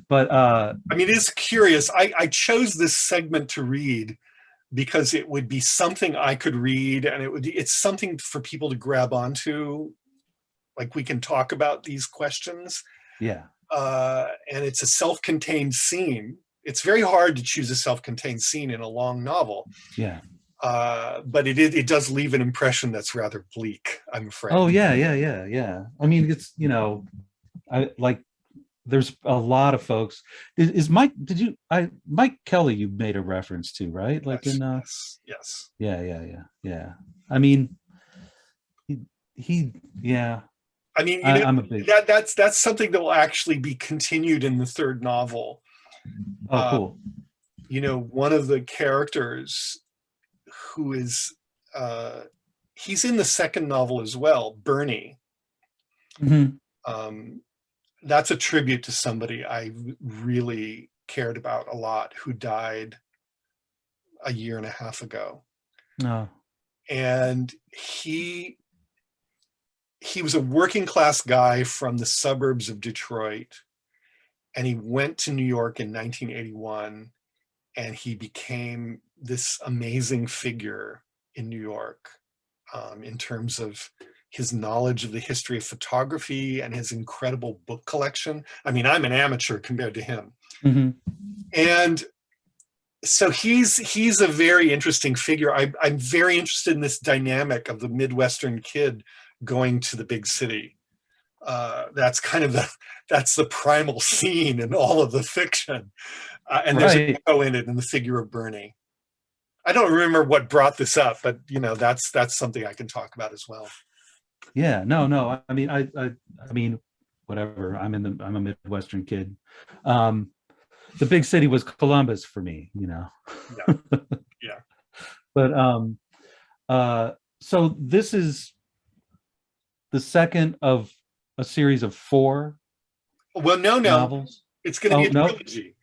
but I mean, it is curious. I chose this segment to read because it would be something I could read, and it's something for people to grab onto. Like, we can talk about these questions, yeah, and it's a self-contained scene. It's very hard to choose a self-contained scene in a long novel, yeah. but it does leave an impression that's rather bleak, I'm Oh afraid. yeah, yeah, yeah, yeah. I mean, it's I like there's a lot of folks. Is Mike? Did you? Mike Kelly? You made a reference to, right? Like Yes, in yes, yes. yeah, yeah, yeah, yeah. I mean, he, he yeah. I mean, I'm a big. that's something that will actually be continued in the third novel. Oh, cool. One of the characters who is uh, he's in the second novel as well, Bernie. Hmm. Um, that's a tribute to somebody I really cared about a lot, who died a year and a half ago. No. And he was a working class guy from the suburbs of Detroit, and he went to New York in 1981, and he became this amazing figure in New York, in terms of his knowledge of the history of photography and his incredible book collection. I mean, I'm an amateur compared to him. Hmm. And so he's a very interesting figure. I'm very interested in this dynamic of the Midwestern kid going to the big city. That's kind of that's the primal scene in all of the fiction. And there's an Right. echo in it in the figure of Bernie. I don't remember what brought this up, but that's something I can talk about as well. Yeah. No. No. I mean, I mean, whatever. I'm a Midwestern kid. Um, the big city was Columbus for me. Yeah, yeah. But uh, so this is the second of a series of four Well, no, novels. it's going to be Oh a no. trilogy.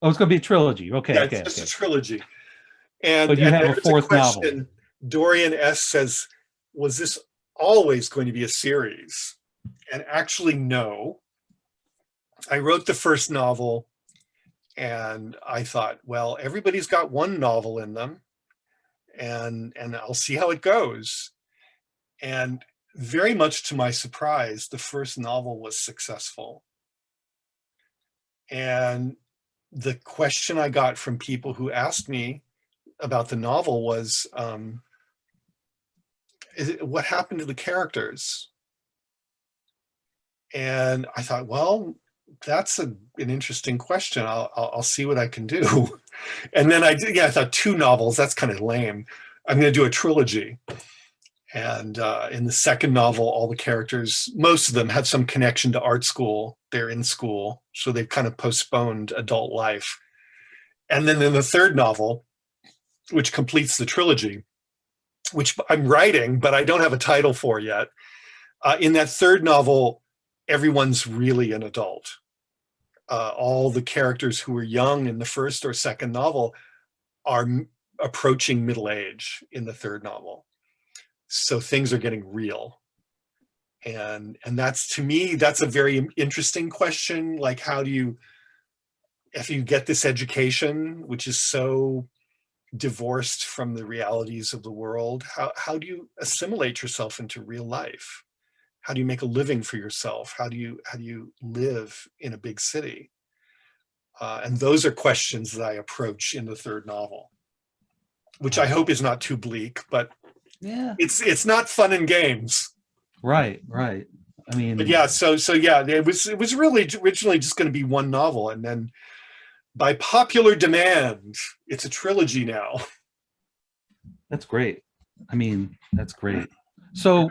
Oh, it's going to be a trilogy. Okay. Yeah, it's Okay. just a Okay. trilogy. And But you have a there's a fourth novel. question. Dorian S. says, was this always going to be a series? And actually, no. I wrote the first novel, and I thought, well, everybody's got one novel in them, and I'll see how it goes. And very much to my surprise, the first novel was successful. And the question I got from people who asked me about the novel was, what happened to the characters? And I thought, well, that's an interesting question. I'll see what I can do. And then I did. Yeah, I thought two novels. That's kind of lame. I'm going to do a trilogy. And in the second novel, all the characters, most of them have some connection to art school. They're in school, so they've kind of postponed adult life. And then in the third novel, which completes the trilogy, which I'm writing, but I don't have a title for yet. In that third novel, everyone's really an adult. All the characters who were young in the first or second novel are approaching middle age in the third novel. So things are getting real. And that's, to me, that's a very interesting question. Like, how do you, if you get this education, which is so divorced from the realities of the world, how do you assimilate yourself into real life? How do you make a living for yourself? How do you live in a big city? And those are questions that I approach in the third novel, which I hope is not too bleak, but Yeah. it's not fun and games. Right. Right. I But mean, yeah, so yeah, it was really originally just going to be one novel, and then by popular demand, it's a trilogy now. that's great. I mean, that's great. So,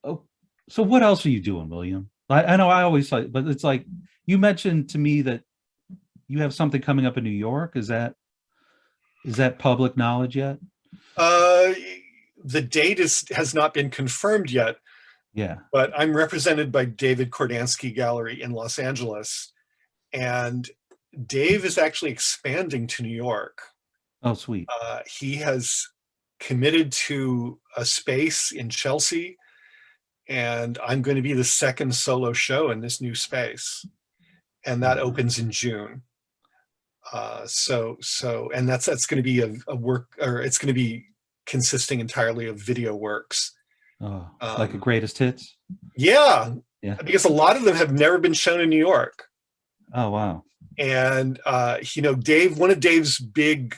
oh, so what else are you doing, William? I know I always like, but it's like you mentioned to me that you have something coming up in New York. Is that public knowledge yet? Uh, the date has not been confirmed yet, Yeah. but I'm represented by David Kordansky Gallery in Los Angeles. And Dave is actually expanding to New York. Oh, sweet. He has committed to a space in Chelsea, and I'm going to be the second solo show in this new space. And that opens in June. And that's going to be a work, or it's going to be consisting entirely of video works. Oh, like a greatest hits. Yeah, Yeah. because a lot of them have never been shown in New York. Oh, wow. And Dave, one of Dave's big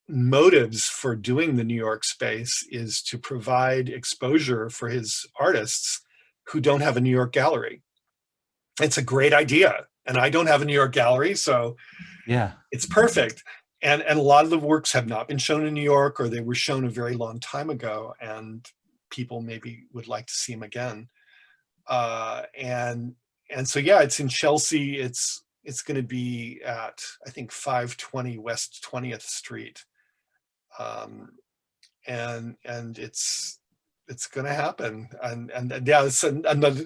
motives for doing the New York space is to provide exposure for his artists who don't have a New York gallery. It's a great idea, and I don't have a New York gallery, so Yeah. it's perfect. And a lot of the works have not been shown in New York, or they were shown a very long time ago, and people maybe would like to see them again. And so yeah, it's in Chelsea. It's going to be at, I think, 520 West 20th Street. And it's going to happen. And yeah,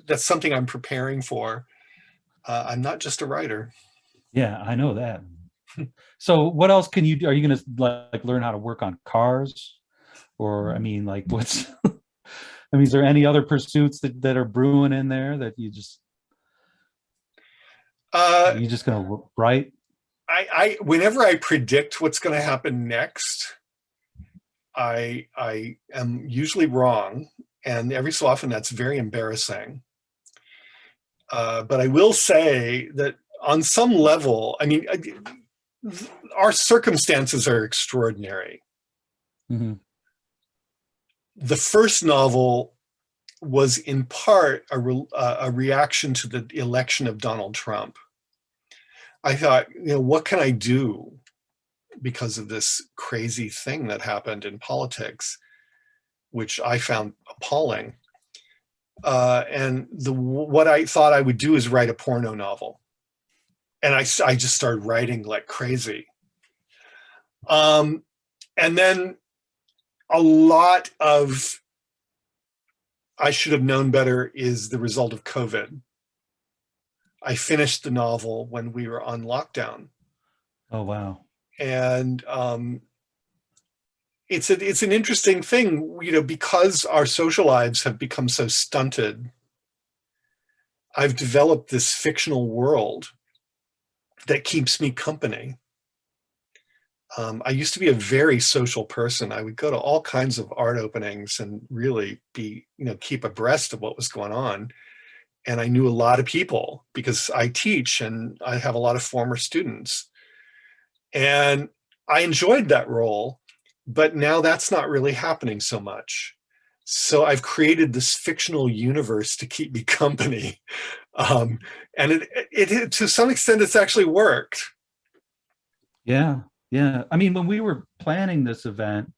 that's something I'm preparing for. I'm not just a writer. Yeah, I know that. So what else can you do? Are you going to like learn how to work on cars? Or, I mean, like what's, I mean, is there any other pursuits that are brewing in there that you just, Uh, you just going to write? Whenever I predict what's going to happen next, I am usually wrong, and every so often that's very embarrassing. But I will say that on some level, I mean, our circumstances are extraordinary. Mm-hmm. The first novel was in part a reaction to the election of Donald Trump. I thought, what can I do because of this crazy thing that happened in politics, which I found appalling. And what I thought I would do is write a porno novel. And I just started writing like crazy. And then a lot of I should have known better is the result of COVID. I finished the novel when we were on lockdown. Oh, wow. And it's an interesting thing, because our social lives have become so stunted. I've developed this fictional world that keeps me company. I used to be a very social person. I would go to all kinds of art openings and really keep abreast of what was going on. And I knew a lot of people because I teach and I have a lot of former students. And I enjoyed that role, but now that's not really happening so much. So I've created this fictional universe to keep me company. And it to some extent, it's actually worked. Yeah. Yeah. I mean, when we were planning this event,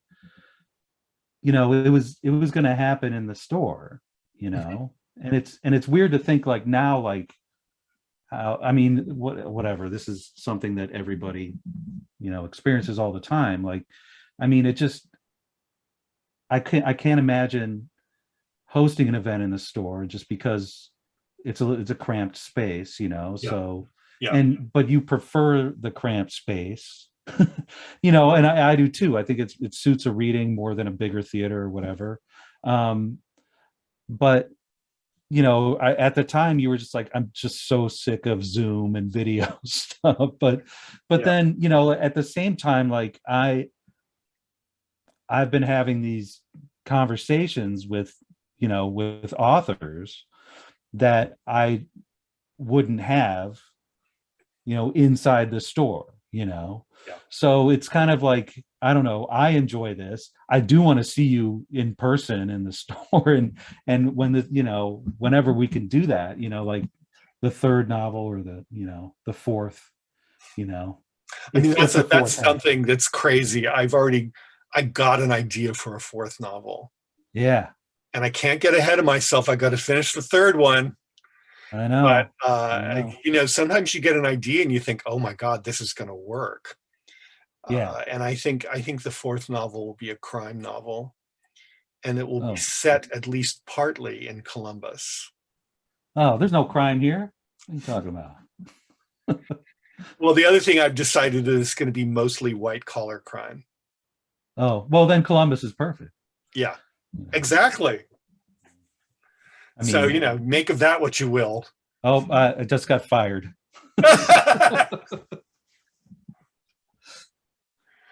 it was going to happen in the store, and it's weird to think like now, like how, I mean, whatever, this is something that everybody, experiences all the time. Like, I mean, it just, I can't imagine hosting an event in the store just because it's a cramped space, Yeah. so, Yeah. but you prefer the cramped space, and I do too. I think it suits a reading more than a bigger theater or whatever. But at the time you were just like, I'm just so sick of Zoom and video stuff. But Yeah. then, at the same time, like I've been having these conversations with authors that I wouldn't have, inside the store, Yeah. So it's kind of like, I don't know, I enjoy this. I do want to see you in person in the store, and whenever we can do that, like the third novel or the fourth, I mean, if the that's fourth something that's crazy. I got an idea for a fourth novel. Yeah. And I can't get ahead of myself. I got to finish the third one. I know. But, I know. sometimes you get an idea and you think, oh my God, this is going to work. Yeah. And I think the fourth novel will be a crime novel. and it will be Oh, set at least partly in Columbus. oh, there's no crime here. What are you talking about? Well, the other thing I've decided is going to be mostly white collar crime. Oh, well, then Columbus is perfect. Yeah, Yeah. exactly. I So, mean, make of that what you will. oh, I just got fired. But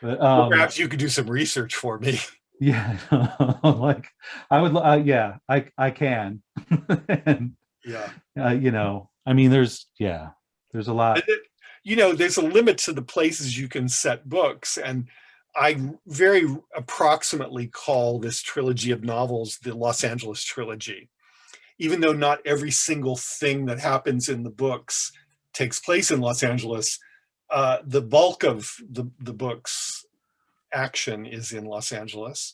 Perhaps you could do some research for me. yeah, like I would, yeah, I can. And Yeah. I mean, there's a lot. There's a limit to the places you can set books. And I very approximately call this trilogy of novels the Los Angeles trilogy, even though not every single thing that happens in the books takes place in Los Angeles. The bulk of the book's action is in Los Angeles.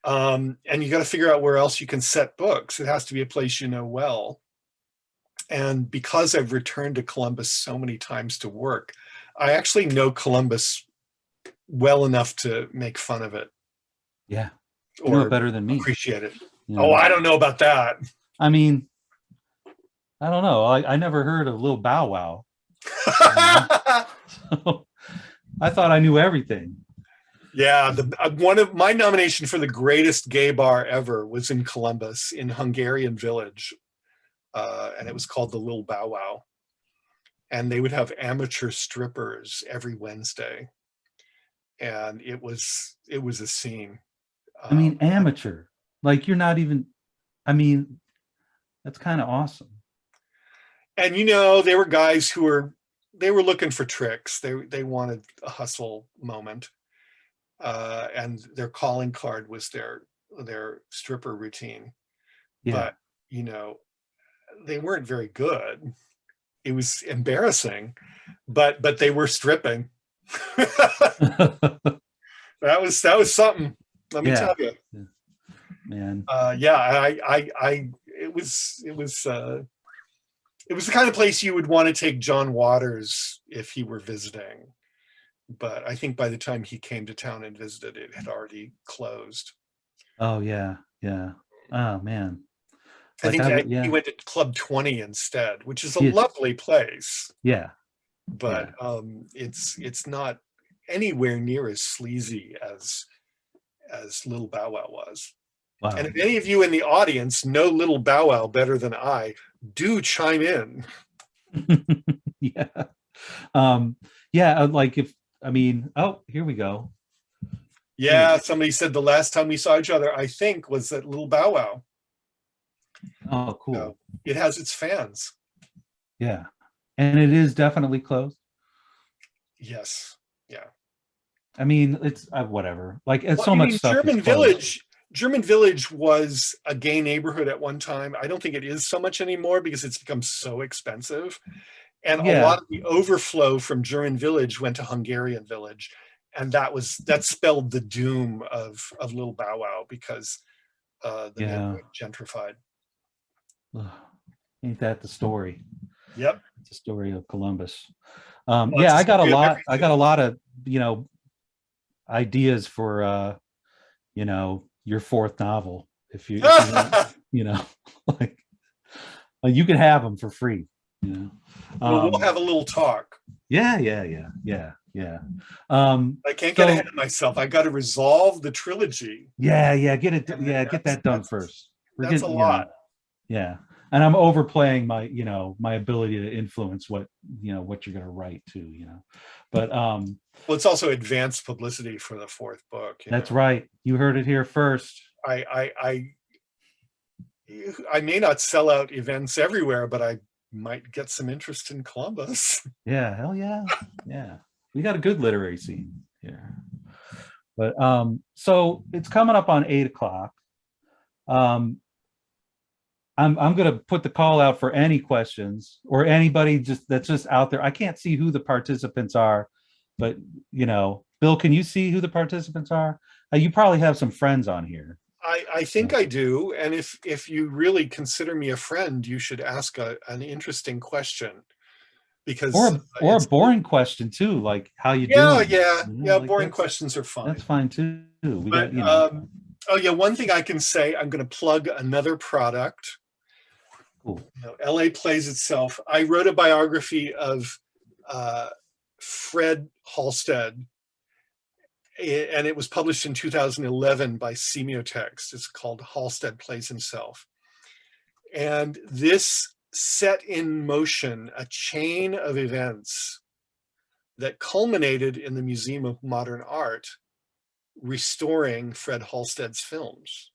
And you got to figure out where else you can set books. It has to be a place you know well. And because I've returned to Columbus so many times to work, I actually know Columbus well enough to make fun of it. Yeah, you know it better than me. Appreciate it. You Oh, know? I don't know about that. I mean, I don't know. I never heard of Lil Bow Wow. So I thought I knew everything. Yeah, one of my nomination for the greatest gay bar ever was in Columbus, in Hungarian Village, and it was called the Lil Bow Wow. And they would have amateur strippers every Wednesday, and it was a scene. I mean, amateur. Like you're not even. I mean, that's kind of awesome. And they were guys who were looking for tricks. They wanted a hustle moment, and their calling card was their stripper routine. Yeah. But they weren't very good. It was embarrassing, but they were stripping. that was something. Let me tell you, man. It was the kind of place you would want to take John Waters if he were visiting. But I think by the time he came to town and visited, it had already closed. Oh yeah, yeah. Oh man. I think he went to Club 20 instead, which is a lovely place. Yeah. But it's not anywhere near as sleazy as Little Bow Wow was. Wow. And if any of you in the audience know Little Bow Wow better than I, do chime in. Yeah. Here we go. Yeah, somebody said the last time we saw each other, I think, was at Little Bow Wow. Oh, cool. So it has its fans. Yeah. And it is definitely closed. Yes. Yeah. I mean, it's whatever. Like it's so much stuff. German Village was a gay neighborhood at one time. I don't think it is so much anymore because it's become so expensive. And a lot of the overflow from German Village went to Hungarian Village. And that spelled the doom of Little Bow Wow because the neighborhood gentrified. Ain't that the story? Yep. It's the story of Columbus. I got a lot of, ideas for, your fourth novel. If you like you can have them for free. We'll have a little talk. Yeah. I can't get ahead of myself. I got to resolve the trilogy. Yeah. Get that done first. That's a lot. Yeah. And I'm overplaying my, my ability to influence what you're going to write too, but, well, it's also advanced publicity for the fourth book. That's right. You heard it here first. I may not sell out events everywhere, but I might get some interest in Columbus. Yeah. Hell yeah. Yeah. We got a good literary scene here, but, so it's coming up on 8:00. I'm going to put the call out for any questions or anybody that's just out there. I can't see who the participants are, but Bill, can you see who the participants are? You probably have some friends on here. I think I do. And if you really consider me a friend, you should ask an interesting question. Because or a boring question too, like how you doing? Yeah. Boring questions are fine. That's fine too. Oh yeah, one thing I can say, I'm going to plug another product. Cool. You know, LA Plays Itself. I wrote a biography of Fred Halstead, and it was published in 2011 by Semiotext. It's called Halstead Plays Himself. And this set in motion a chain of events that culminated in the Museum of Modern Art restoring Fred Halstead's films.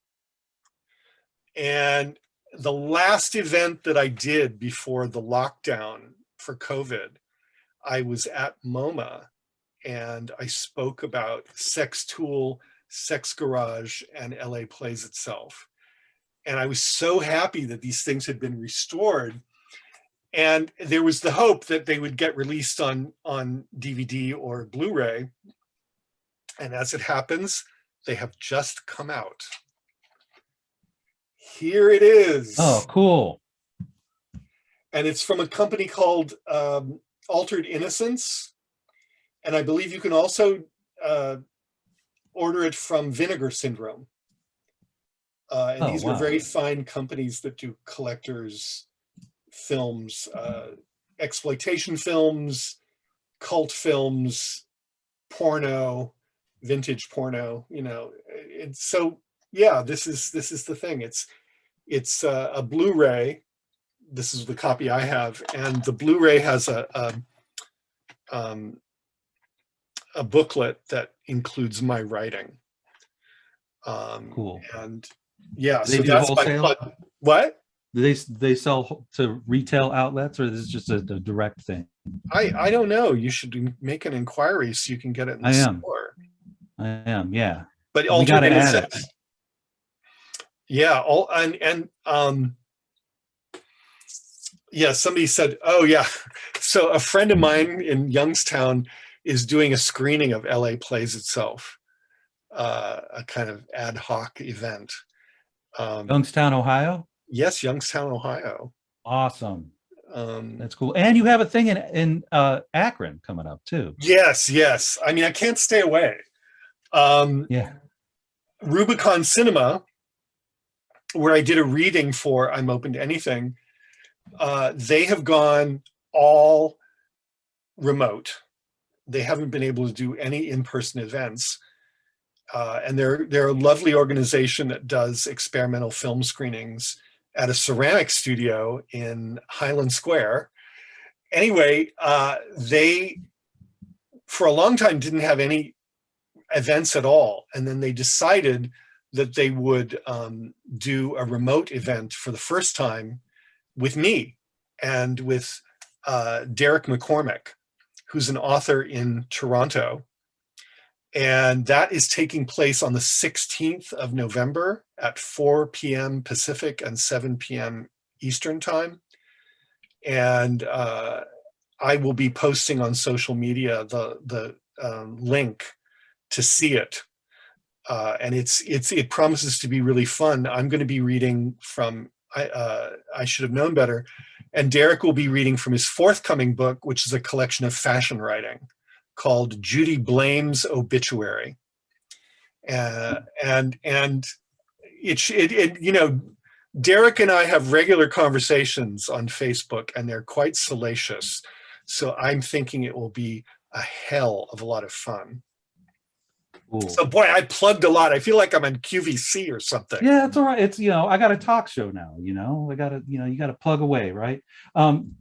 And the last event that I did before the lockdown for COVID, I was at MoMA and I spoke about Sex Tool, Sex Garage, and LA Plays Itself. And I was so happy that these things had been restored. And there was the hope that they would get released on DVD or Blu-ray. And as it happens, they have just come out. Here it is. Oh, cool. And it's from a company called Altered Innocence. And I believe you can also order it from Vinegar Syndrome. And these are very fine companies that do collectors films, exploitation films, cult films, porno, vintage porno, you know. And so yeah, this is the thing. It's a Blu-ray. This is the copy I have, and the Blu-ray has a booklet that includes my writing. Cool. And yeah, They so do that's wholesale? my what? Do they sell to retail outlets, or is this just a direct thing? I don't know. You should make an inquiry so you can get it in the store. I am, yeah. But we got to add it. Yeah, yeah, somebody said, oh yeah. So a friend of mine in Youngstown is doing a screening of LA Plays Itself, a kind of ad hoc event. Youngstown, Ohio? Yes, Youngstown, Ohio. Awesome. That's cool. And you have a thing in Akron coming up too. Yes. I mean, I can't stay away. Yeah. Rubicon Cinema, where I did a reading for I'm Open to Anything, they have gone all remote. They haven't been able to do any in-person events. And they're a lovely organization that does experimental film screenings at a ceramic studio in Highland Square. Anyway, they, for a long time, didn't have any events at all. And then they decided that they would do a remote event for the first time with me and with Derek McCormick, who's an author in Toronto. And that is taking place on the 16th of November at 4 p.m. Pacific and 7 p.m. Eastern time. And I will be posting on social media the link to see it. And it promises to be really fun. I'm going to be reading from I Should Have Known Better. And Derek will be reading from his forthcoming book, which is a collection of fashion writing called Judy Blame's Obituary. And it you know, Derek and I have regular conversations on Facebook, and they're quite salacious. So I'm thinking it will be a hell of a lot of fun. Cool. So boy, I plugged a lot. I feel like I'm on QVC or something. Yeah, it's all right. It's, you know, I got a talk show now, you know, I got to, you know, you got to plug away, right?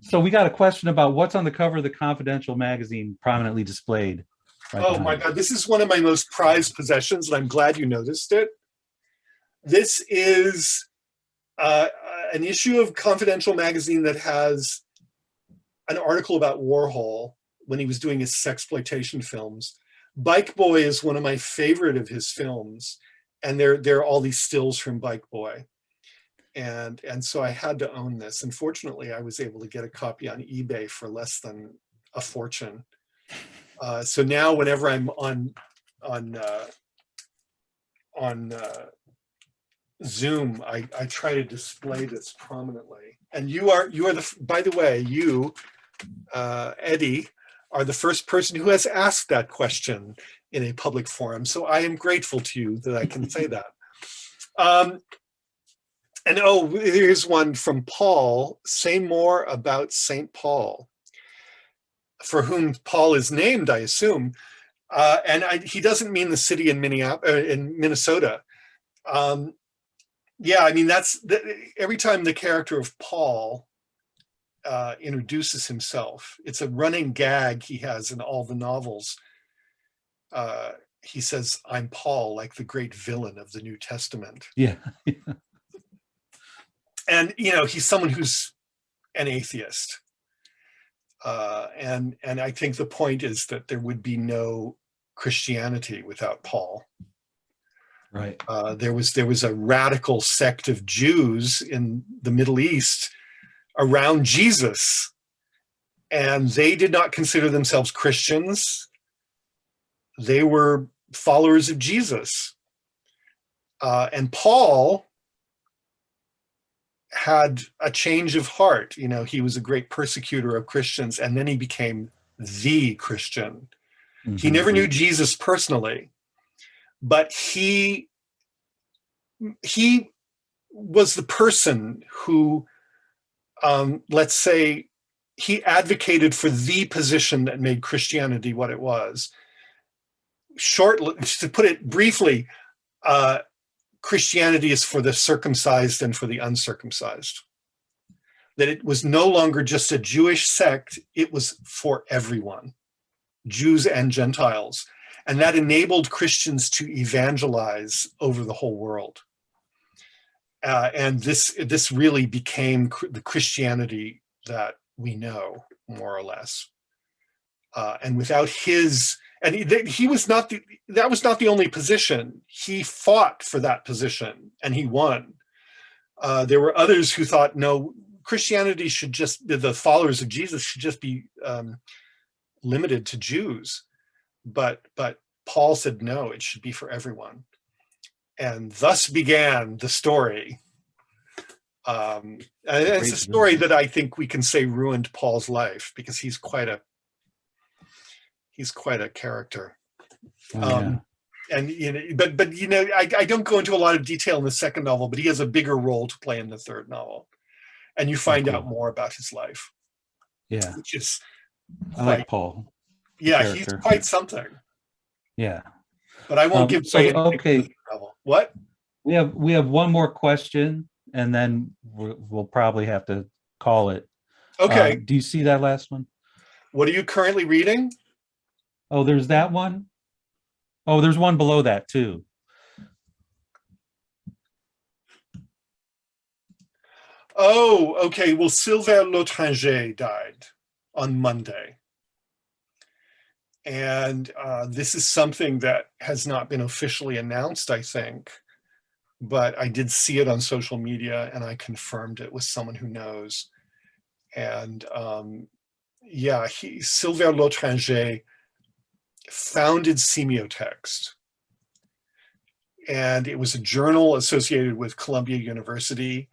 So we got a question about what's on the cover of the Confidential magazine prominently displayed. Right oh my God, this is one of my most prized possessions, and I'm glad you noticed it. This is an issue of Confidential magazine that has an article about Warhol when he was doing his sexploitation films. Bike Boy is one of my favorite of his films, and there are all these stills from Bike Boy, and so I had to own this. Unfortunately, I was able to get a copy on eBay for less than a fortune. So now, whenever I'm on Zoom, I try to display this prominently. And you are the, by the way, you, Eddie, are the first person who has asked that question in a public forum. So I am grateful to you that I can say that. Um, and oh, here's one from Paul. Say more about St. Paul, for whom Paul is named, I assume. He doesn't mean the city in Minnesota. Yeah, I mean, every time the character of Paul introduces himself, it's a running gag he has in all the novels. He says, "I'm Paul," like the great villain of the New Testament. Yeah. And, he's someone who's an atheist. And I think the point is that there would be no Christianity without Paul. Right. There was a radical sect of Jews in the Middle East around Jesus, and they did not consider themselves Christians. They were followers of Jesus. And Paul had a change of heart. He was a great persecutor of Christians, and then he became the Christian. Mm-hmm. He never knew Jesus personally, but he was the person who, let's say, he advocated for the position that made Christianity what it was. To put it briefly, Christianity is for the circumcised and for the uncircumcised. That it was no longer just a Jewish sect, it was for everyone, Jews and Gentiles. And that enabled Christians to evangelize over the whole world. And this really became the Christianity that we know, more or less. And without his, and he was not that was not the only position. He fought for that position and he won. There were others who thought, no, Christianity should just, the followers of Jesus should just be limited to Jews. But Paul said, no, it should be for everyone. And thus began the story. And it's a story that I think we can say ruined Paul's life, because he's quite a character. Yeah. And but I don't go into a lot of detail in the second novel, but he has a bigger role to play in the third novel, and you find out more about his life. Yeah, which is I like Paul. Yeah, he's quite something. Yeah, but I won't give away anything okay. from the novel. What? We have one more question, and then we'll probably have to call it. Okay. Do you see that last one? What are you currently reading? Oh, there's that one. Oh, there's one below that too. Oh, okay. Well, Sylvain L'Étranger died on Monday. And this is something that has not been officially announced, I think. But I did see it on social media, and I confirmed it with someone who knows. And yeah, Sylvain L'Étranger founded Semiotext. And it was a journal associated with Columbia University.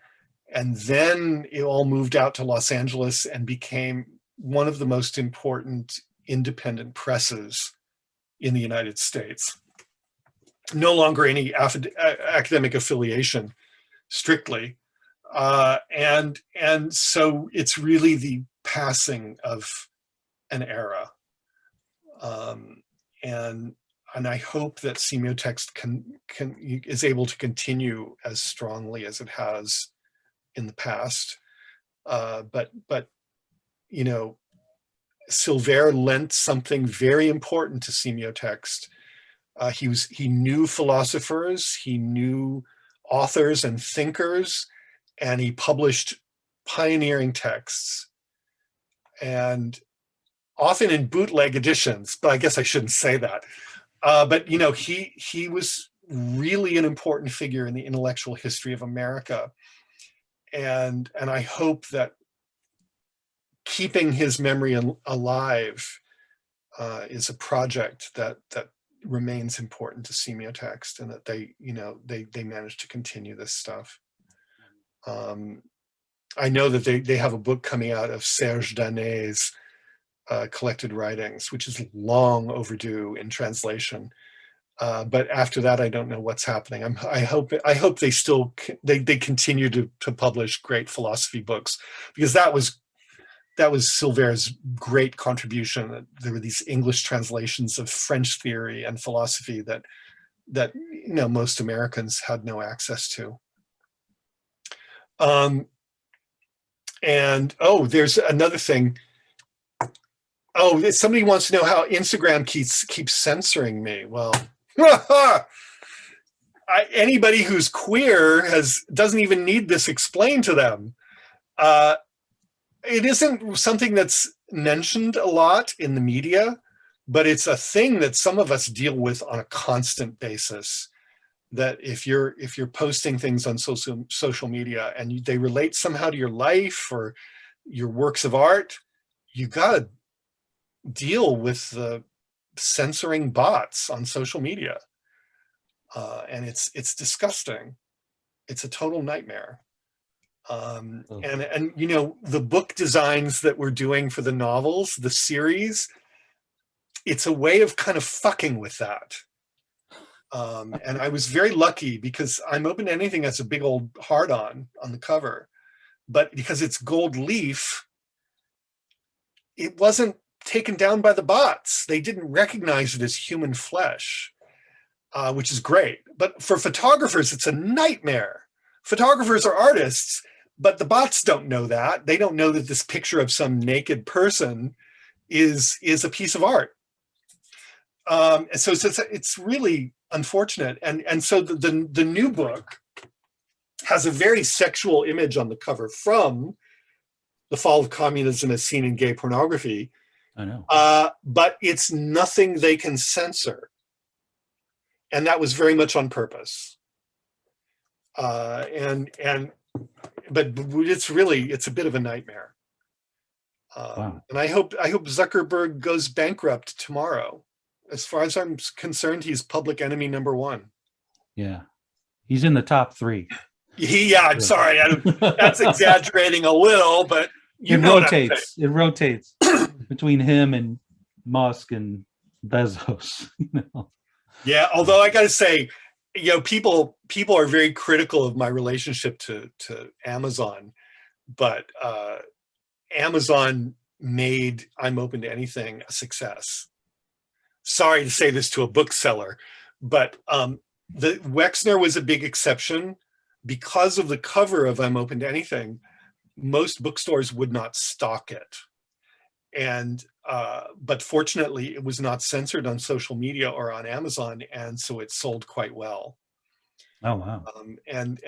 And then it all moved out to Los Angeles and became one of the most important independent presses in the United States. No longer any academic affiliation, strictly. And so it's really the passing of an era. And I hope that Semiotext is able to continue as strongly as it has in the past. But Sylvain lent something very important to Semiotext. He knew philosophers, he knew authors and thinkers, and he published pioneering texts, and often in bootleg editions, but I guess I shouldn't say that. But he was really an important figure in the intellectual history of America. And I hope that keeping his memory alive is a project that remains important to Semiotext, and that they managed to continue this stuff. I know that they have a book coming out of Serge Danet's collected writings, which is long overdue in translation. But after that, I don't know what's happening. I hope they still they continue to publish great philosophy books, because that was Silver's great contribution. There were these English translations of French theory and philosophy that most Americans had no access to. And there's another thing. Somebody wants to know how Instagram keeps censoring me. Well, anybody who's queer doesn't even need this explained to them. It isn't something that's mentioned a lot in the media, but it's a thing that some of us deal with on a constant basis. That if you're posting things on social media and they relate somehow to your life or your works of art, you gotta deal with the censoring bots on social media, and it's disgusting. It's a total nightmare. And the book designs that we're doing for the novels, the series, it's a way of kind of fucking with that. And I was very lucky because I'm Open to Anything has a big old heart on the cover, but because it's gold leaf, it wasn't taken down by the bots. They didn't recognize it as human flesh, which is great. But for photographers, it's a nightmare. Photographers are artists, but the bots don't know that. They don't know that this picture of some naked person is a piece of art. So it's really unfortunate. And so the new book has a very sexual image on the cover from The Fall of Communism as Seen in Gay Pornography. I know. But it's nothing they can censor. And that was very much on purpose. But it's a bit of a nightmare. Wow. And I hope Zuckerberg goes bankrupt tomorrow. As far as I'm concerned, he's public enemy number one. Yeah. He's in the top 3. I'm sorry. That's exaggerating a little, but it rotates between him and Musk and Bezos. Yeah, although I got to say, people are very critical of my relationship to Amazon, but Amazon made I'm Open to Anything a success. Sorry to say this to a bookseller, but the Wexner was a big exception. Because of the cover of I'm Open to Anything, most bookstores would not stock it. And but fortunately, it was not censored on social media or on Amazon, and so it sold quite well. Oh wow! And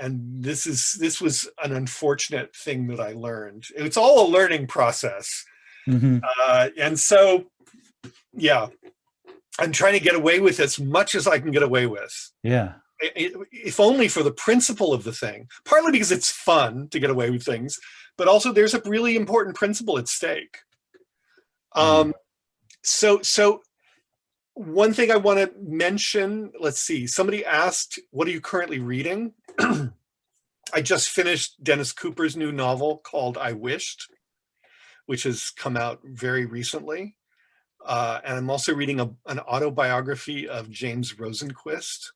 this was an unfortunate thing that I learned. It's all a learning process, and so yeah, I'm trying to get away with as much as I can get away with. Yeah. If only for the principle of the thing, partly because it's fun to get away with things, but also there's a really important principle at stake. So one thing I want to mention, let's see, somebody asked, what are you currently reading? I just finished Dennis Cooper's new novel called I Wished, which has come out very recently. And I'm also reading an autobiography of James Rosenquist.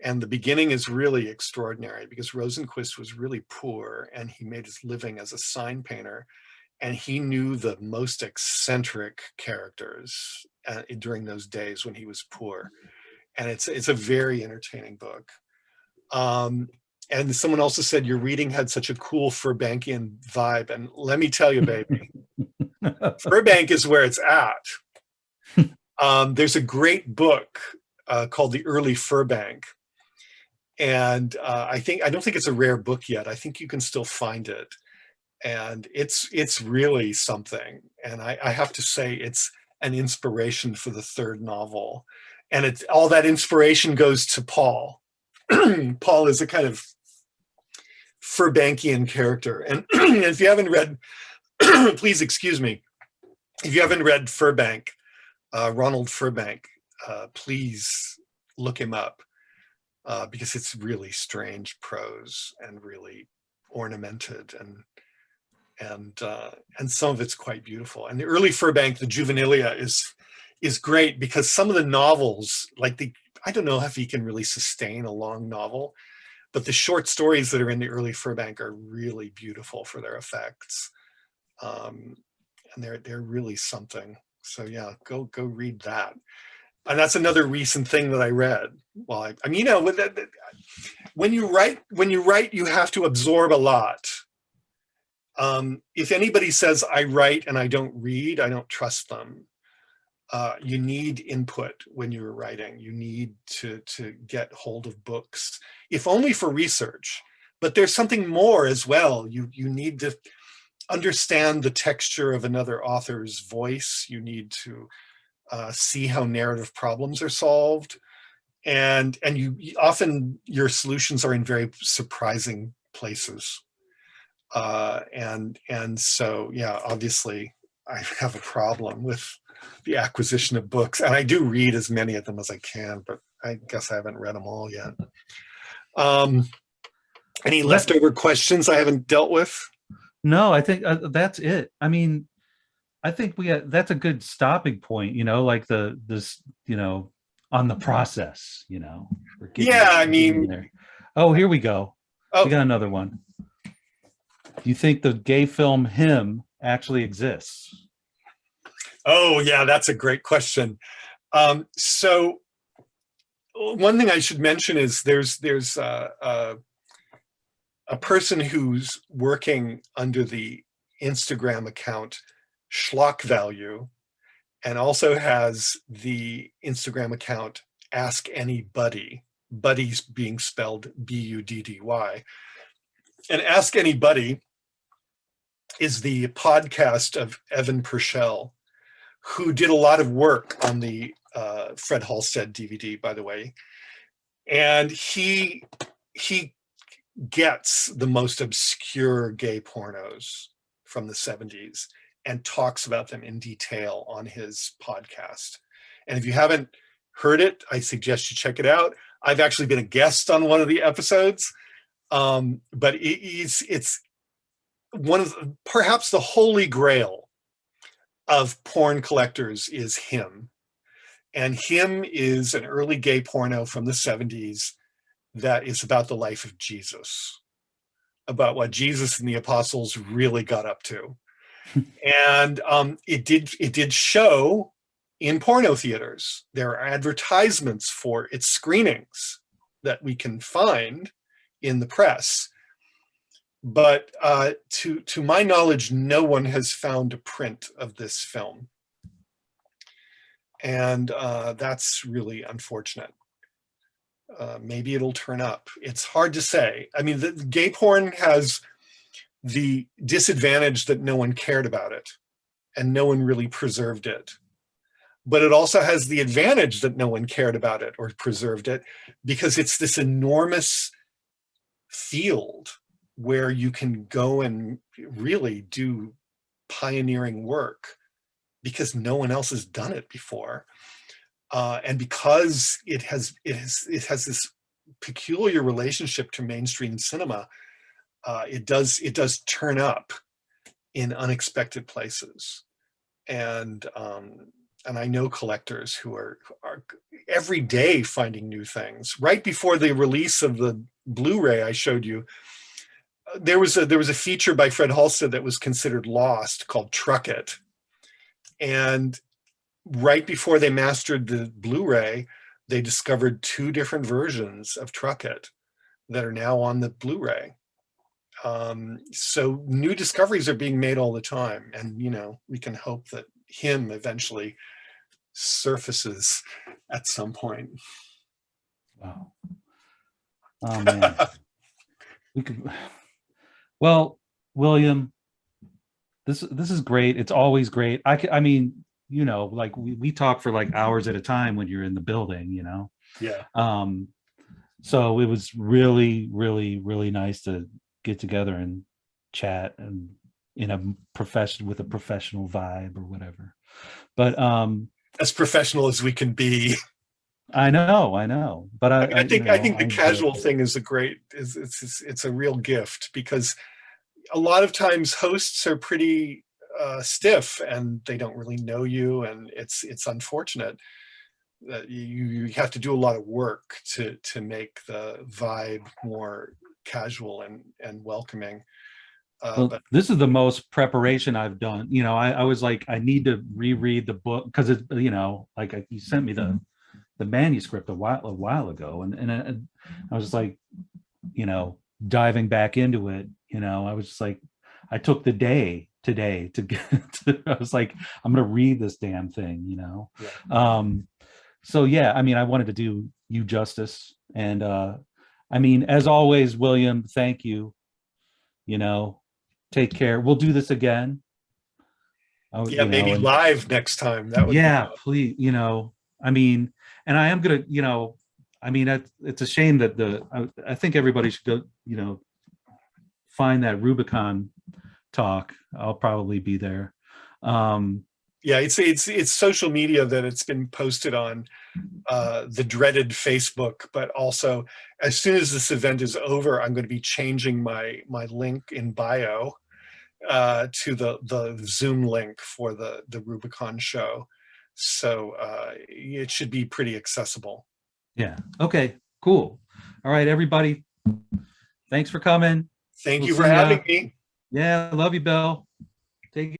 And the beginning is really extraordinary because Rosenquist was really poor and he made his living as a sign painter. And he knew the most eccentric characters during those days when he was poor. And it's a very entertaining book. And someone also said your reading had such a cool Furbankian vibe. And let me tell you, baby, Furbank is where it's at. There's a great book called The Early Furbank. And I don't think it's a rare book yet. I think you can still find it. And it's really something. And I have to say it's an inspiration for the third novel. And all that inspiration goes to Paul. Paul is a kind of Furbankian character. And if you haven't read, please excuse me, if you haven't read Furbank, Ronald Furbank, please look him up because it's really strange prose and really ornamented and some of it's quite beautiful. And the early Furbank, the juvenilia, is great because some of the novels, like I don't know if he can really sustain a long novel, but the short stories that are in the early Furbank are really beautiful for their effects. And they're really something. So yeah, go read that. And that's another recent thing that I read. Well, I mean, when you write, you have to absorb a lot. If anybody says I write and I don't read, I don't trust them. You need input when you're writing. You need to get hold of books, if only for research. But there's something more as well. You need to understand the texture of another author's voice. You need to see how narrative problems are solved. And you often, your solutions are in very surprising places. And so, yeah, obviously I have a problem with the acquisition of books, and I do read as many of them as I can, but I guess I haven't read them all yet. Any leftover questions I haven't dealt with? No, I think that's it. I mean, I think that's a good stopping point, like this, on the process, Yeah, I mean, there. Oh, here we go. We got another one. Do you think the gay film Him actually exists? Oh, yeah, that's a great question. So one thing I should mention is there's a person who's working under the Instagram account Schlock Value, and also has the Instagram account Ask Anybody, buddies being spelled Buddy. And Ask Anybody is the podcast of Evan Purcell, who did a lot of work on the Fred Halstead DVD, by the way. And he gets the most obscure gay pornos from the 70s and talks about them in detail on his podcast. And if you haven't heard it, I suggest you check it out. I've actually been a guest on one of the episodes, but it's one of perhaps the holy grail of porn collectors is Him. And Him is an early gay porno from the 70s that is about the life of Jesus, about what Jesus and the apostles really got up to. And it did show in porno theaters. There are advertisements for its screenings that we can find in the press. But to my knowledge, no one has found a print of this film. And that's really unfortunate. Maybe it'll turn up. It's hard to say. I mean, the gay porn has the disadvantage that no one cared about it and no one really preserved it. But it also has the advantage that no one cared about it or preserved it, because it's this enormous field where you can go and really do pioneering work because no one else has done it before. And because it has this peculiar relationship to mainstream cinema, it does turn up in unexpected places. And I know collectors who are every day finding new things. Right before the release of the Blu-ray I showed you, there was a feature by Fred Halstead that was considered lost called Truck It. And right before they mastered the Blu-ray, they discovered 2 different versions of Truck It that are now on the Blu-ray. So new discoveries are being made all the time. And, we can hope that Him eventually surfaces at some point. Wow. Oh, man. Well, William, this is great. It's always great. I mean, like we talk for like hours at a time when you're in the building, Yeah. So it was really, really, really nice to get together and chat and in a with a professional vibe or whatever. But as professional as we can be. I know. But I think the casual thing is it's a real gift, because a lot of times hosts are pretty stiff and they don't really know you, and it's unfortunate. you have to do a lot of work to make the vibe more casual and welcoming. Well, But this is the most preparation I've done. You know, I was like, I need to reread the book because it's, you know, like you sent me the manuscript a while ago, and I was just like, you know, diving back into it. You know, I was just like, I took the day today to get. I was like, I'm gonna read this damn thing. You know, yeah. so yeah, I mean, I wanted to do you justice, and I mean, as always, William, thank you. You know, take care. We'll do this again. Oh, Yeah, you know, maybe and live next time. That would be yeah, please, you know, I mean, and I am gonna, you know, I mean, it's a shame that I think everybody should go, you know, find that Rubicon talk. I'll probably be there. Um, yeah, it's social media that it's been posted on, the dreaded Facebook, but also as soon as this event is over, I'm going to be changing my link in bio to the Zoom link for the Rubicon show. So it should be pretty accessible. yeah. Okay, cool. All right, everybody. Thanks for coming. Thank We'll you for see ya. having me. Yeah, love you, Bill. Take